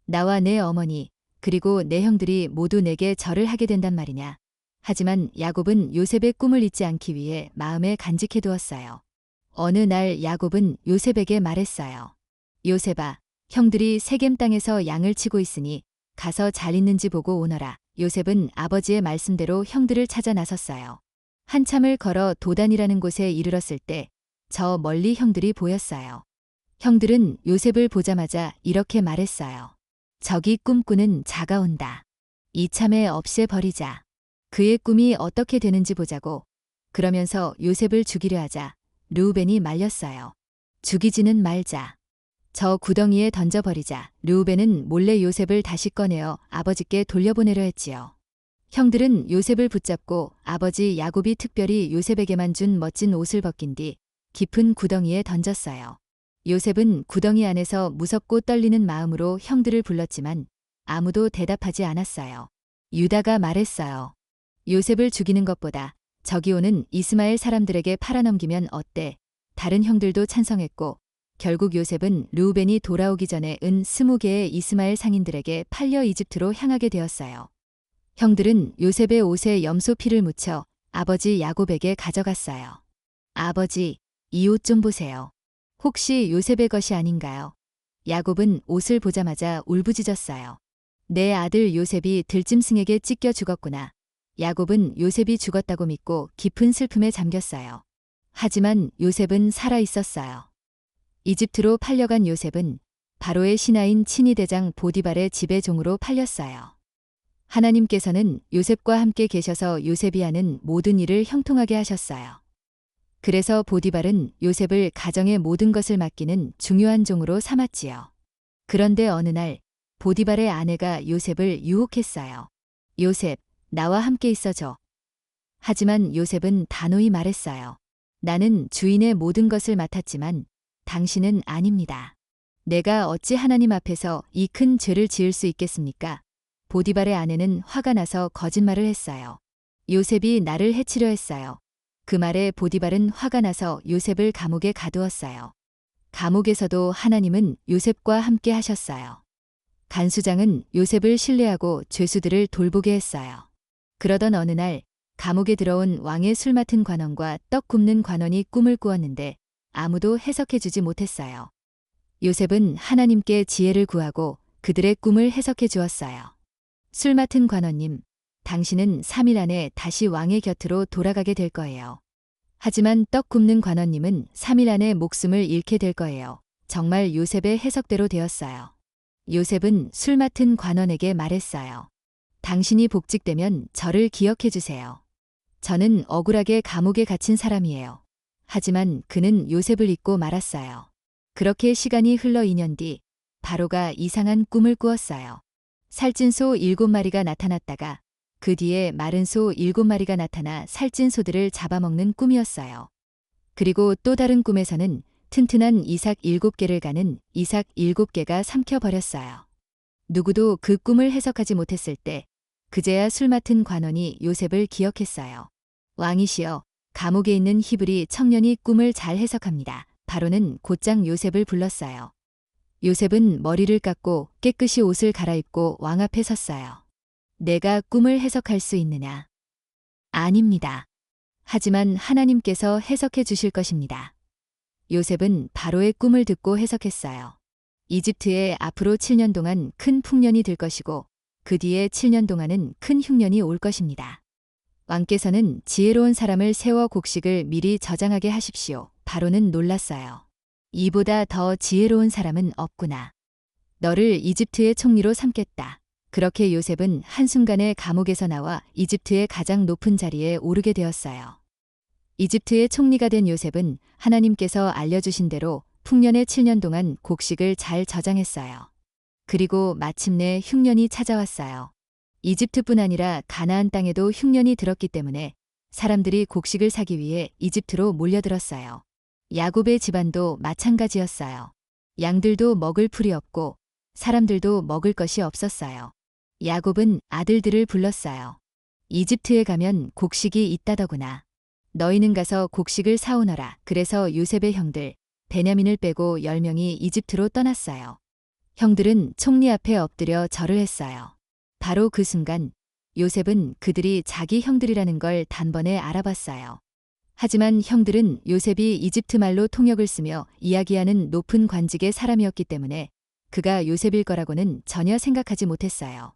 나와 내 어머니, 그리고 내 형들이 모두 내게 절을 하게 된단 말이냐. 하지만 야곱은 요셉의 꿈을 잊지 않기 위해 마음에 간직해두었어요. 어느 날 야곱은 요셉에게 말했어요. 요셉아, 형들이 세겜 땅에서 양을 치고 있으니 가서 잘 있는지 보고 오너라. 요셉은 아버지의 말씀대로 형들을 찾아 나섰어요. 한참을 걸어 도단이라는 곳에 이르렀을 때 저 멀리 형들이 보였어요. 형들은 요셉을 보자마자 이렇게 말했어요. 저기 꿈꾸는 자가 온다. 이참에 없애버리자. 그의 꿈이 어떻게 되는지 보자고. 그러면서 요셉을 죽이려 하자 르우벤이 말렸어요. 죽이지는 말자. 저 구덩이에 던져버리자. 르우벤은 몰래 요셉을 다시 꺼내어 아버지께 돌려보내려 했지요. 형들은 요셉을 붙잡고 아버지 야곱이 특별히 요셉에게만 준 멋진 옷을 벗긴 뒤 깊은 구덩이에 던졌어요. 요셉은 구덩이 안에서 무섭고 떨리는 마음으로 형들을 불렀지만 아무도 대답하지 않았어요. 유다가 말했어요. 요셉을 죽이는 것보다 저기 오는 이스마엘 사람들에게 팔아넘기면 어때? 다른 형들도 찬성했고 결국 요셉은 르우벤이 돌아오기 전에 은 20개의 이스마엘 상인들에게 팔려 이집트로 향하게 되었어요. 형들은 요셉의 옷에 염소 피를 묻혀 아버지 야곱에게 가져갔어요. 아버지, 이 옷 좀 보세요. 혹시 요셉의 것이 아닌가요? 야곱은 옷을 보자마자 울부짖었어요. 내 아들 요셉이 들짐승에게 찢겨 죽었구나. 야곱은 요셉이 죽었다고 믿고 깊은 슬픔에 잠겼어요. 하지만 요셉은 살아 있었어요. 이집트로 팔려간 요셉은 바로의 신하인 친위 대장 보디발의 지배종으로 팔렸어요. 하나님께서는 요셉과 함께 계셔서 요셉이 하는 모든 일을 형통하게 하셨어요. 그래서 보디발은 요셉을 가정의 모든 것을 맡기는 중요한 종으로 삼았지요. 그런데 어느 날 보디발의 아내가 요셉을 유혹했어요. 요셉, 나와 함께 있어줘. 하지만 요셉은 단호히 말했어요. 나는 주인의 모든 것을 맡았지만 당신은 아닙니다. 내가 어찌 하나님 앞에서 이 큰 죄를 지을 수 있겠습니까? 보디발의 아내는 화가 나서 거짓말을 했어요. 요셉이 나를 해치려 했어요. 그 말에 보디발은 화가 나서 요셉을 감옥에 가두었어요. 감옥에서도 하나님은 요셉과 함께 하셨어요. 간수장은 요셉을 신뢰하고 죄수들을 돌보게 했어요. 그러던 어느 날 감옥에 들어온 왕의 술 맡은 관원과 떡 굽는 관원이 꿈을 꾸었는데 아무도 해석해주지 못했어요. 요셉은 하나님께 지혜를 구하고 그들의 꿈을 해석해 주었어요. 술 맡은 관원님, 당신은 3일 안에 다시 왕의 곁으로 돌아가게 될 거예요. 하지만 떡 굽는 관원님은 3일 안에 목숨을 잃게 될 거예요. 정말 요셉의 해석대로 되었어요. 요셉은 술 맡은 관원에게 말했어요. 당신이 복직되면 저를 기억해 주세요. 저는 억울하게 감옥에 갇힌 사람이에요. 하지만 그는 요셉을 잊고 말았어요. 그렇게 시간이 흘러 2년 뒤 바로가 이상한 꿈을 꾸었어요. 살찐 소 7마리가 나타났다가 그 뒤에 마른 소 7마리가 나타나 살찐 소들을 잡아먹는 꿈이었어요. 그리고 또 다른 꿈에서는 튼튼한 이삭 7개를 가는 이삭 7개가 삼켜버렸어요. 누구도 그 꿈을 해석하지 못했을 때 그제야 술 맡은 관원이 요셉을 기억했어요. 왕이시여, 감옥에 있는 히브리 청년이 꿈을 잘 해석합니다. 바로는 곧장 요셉을 불렀어요. 요셉은 머리를 깎고 깨끗이 옷을 갈아입고 왕 앞에 섰어요. 내가 꿈을 해석할 수 있느냐? 아닙니다. 하지만 하나님께서 해석해 주실 것입니다. 요셉은 바로의 꿈을 듣고 해석했어요. 이집트에 앞으로 7년 동안 큰 풍년이 들 것이고 그 뒤에 7년 동안은 큰 흉년이 올 것입니다. 왕께서는 지혜로운 사람을 세워 곡식을 미리 저장하게 하십시오. 바로는 놀랐어요. 이보다 더 지혜로운 사람은 없구나. 너를 이집트의 총리로 삼겠다. 그렇게 요셉은 한순간에 감옥에서 나와 이집트의 가장 높은 자리에 오르게 되었어요. 이집트의 총리가 된 요셉은 하나님께서 알려주신 대로 풍년의 7년 동안 곡식을 잘 저장했어요. 그리고 마침내 흉년이 찾아왔어요. 이집트뿐 아니라 가나안 땅에도 흉년이 들었기 때문에 사람들이 곡식을 사기 위해 이집트로 몰려들었어요. 야곱의 집안도 마찬가지였어요. 양들도 먹을 풀이 없고 사람들도 먹을 것이 없었어요. 야곱은 아들들을 불렀어요. 이집트에 가면 곡식이 있다더구나. 너희는 가서 곡식을 사오너라. 그래서 요셉의 형들 베냐민을 빼고 10명이 이집트로 떠났어요. 형들은 총리 앞에 엎드려 절을 했어요. 바로 그 순간 요셉은 그들이 자기 형들이라는 걸 단번에 알아봤어요. 하지만 형들은 요셉이 이집트 말로 통역을 쓰며 이야기하는 높은 관직의 사람이었기 때문에 그가 요셉일 거라고는 전혀 생각하지 못했어요.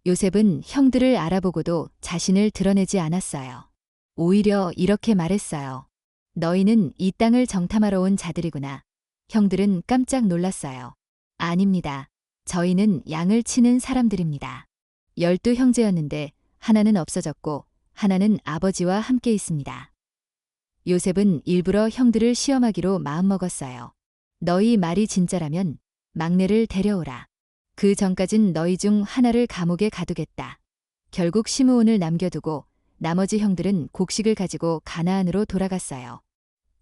요셉은 형들을 알아보고도 자신을 드러내지 않았어요. 오히려 이렇게 말했어요. 너희는 이 땅을 정탐하러 온 자들이구나. 형들은 깜짝 놀랐어요. 아닙니다. 저희는 양을 치는 사람들입니다. 12 형제였는데 하나는 없어졌고 하나는 아버지와 함께 있습니다. 요셉은 일부러 형들을 시험하기로 마음먹었어요. 너희 말이 진짜라면 막내를 데려오라. 그 전까진 너희 중 하나를 감옥에 가두겠다. 결국 시므온을 남겨두고 나머지 형들은 곡식을 가지고 가나안으로 돌아갔어요.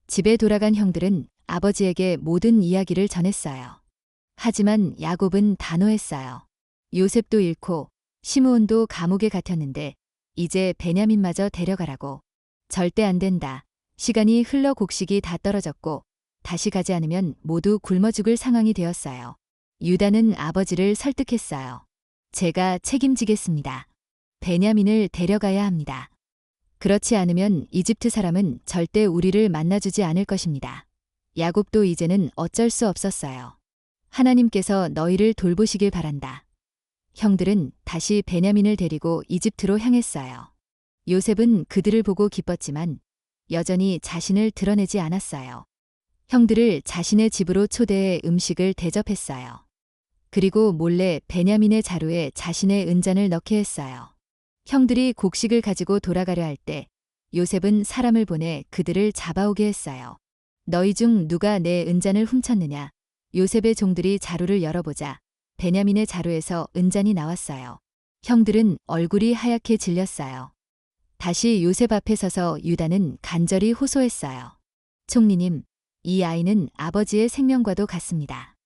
집에 돌아간 형들은 아버지에게 모든 이야기를 전했어요. 하지만 야곱은 단호했어요. 요셉도 잃고 시므온도 감옥에 갇혔는데 이제 베냐민마저 데려가라고. 절대 안 된다. 시간이 흘러 곡식이 다 떨어졌고 다시 가지 않으면 모두 굶어 죽을 상황이 되었어요. 유다는 아버지를 설득했어요. 제가 책임지겠습니다. 베냐민을 데려가야 합니다. 그렇지 않으면 이집트 사람은 절대 우리를 만나주지 않을 것입니다. 야곱도 이제는 어쩔 수 없었어요. 하나님께서 너희를 돌보시길 바란다. 형들은 다시 베냐민을 데리고 이집트로 향했어요. 요셉은 그들을 보고 기뻤지만 여전히 자신을 드러내지 않았어요. 형들을 자신의 집으로 초대해 음식을 대접했어요. 그리고 몰래 베냐민의 자루에 자신의 은잔을 넣게 했어요. 형들이 곡식을 가지고 돌아가려 할 때 요셉은 사람을 보내 그들을 잡아오게 했어요. 너희 중 누가 내 은잔을 훔쳤느냐? 요셉의 종들이 자루를 열어보자 베냐민의 자루에서 은잔이 나왔어요. 형들은 얼굴이 하얗게 질렸어요. 다시 요셉 앞에 서서 유다는 간절히 호소했어요. 총리님, 이 아이는 아버지의 생명과도 같습니다.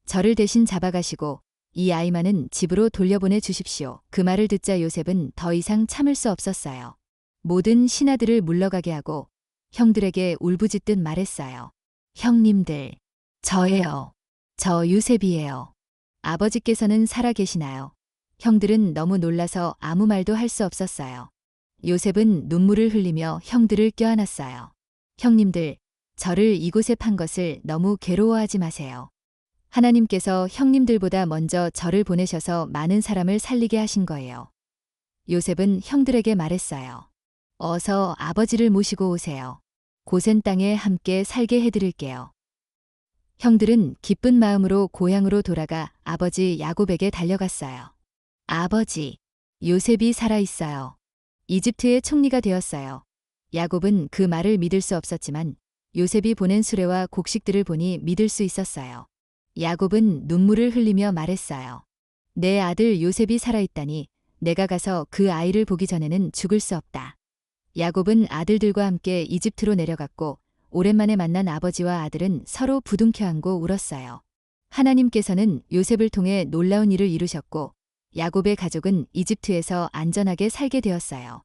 저를 대신 잡아가시고 이 아이만은 집으로 돌려보내 주십시오. 그 말을 듣자 요셉은 더 이상 참을 수 없었어요. 모든 신하들을 물러가게 하고 형들에게 울부짖듯 말했어요. 형님들, 저예요. 저 요셉이에요. 아버지께서는 살아 계시나요? 형들은 너무 놀라서 아무 말도 할 수 없었어요. 요셉은 눈물을 흘리며 형들을 껴안았어요. 형님들, 저를 이곳에 판 것을 너무 괴로워하지 마세요. 하나님께서 형님들보다 먼저 저를 보내셔서 많은 사람을 살리게 하신 거예요. 요셉은 형들에게 말했어요. 어서 아버지를 모시고 오세요. 고센 땅에 함께 살게 해드릴게요. 형들은 기쁜 마음으로 고향으로 돌아가 아버지 야곱에게 달려갔어요. 아버지, 요셉이 살아있어요. 이집트의 총리가 되었어요. 야곱은 그 말을 믿을 수 없었지만 요셉이 보낸 수레와 곡식들을 보니 믿을 수 있었어요. 야곱은 눈물을 흘리며 말했어요. 내 아들 요셉이 살아있다니 내가 가서 그 아이를 보기 전에는 죽을 수 없다. 야곱은 아들들과 함께 이집트로 내려갔고 오랜만에 만난 아버지와 아들은 서로 부둥켜 안고 울었어요. 하나님께서는 요셉을 통해 놀라운 일을 이루셨고 야곱의 가족은 이집트에서 안전하게 살게 되었어요.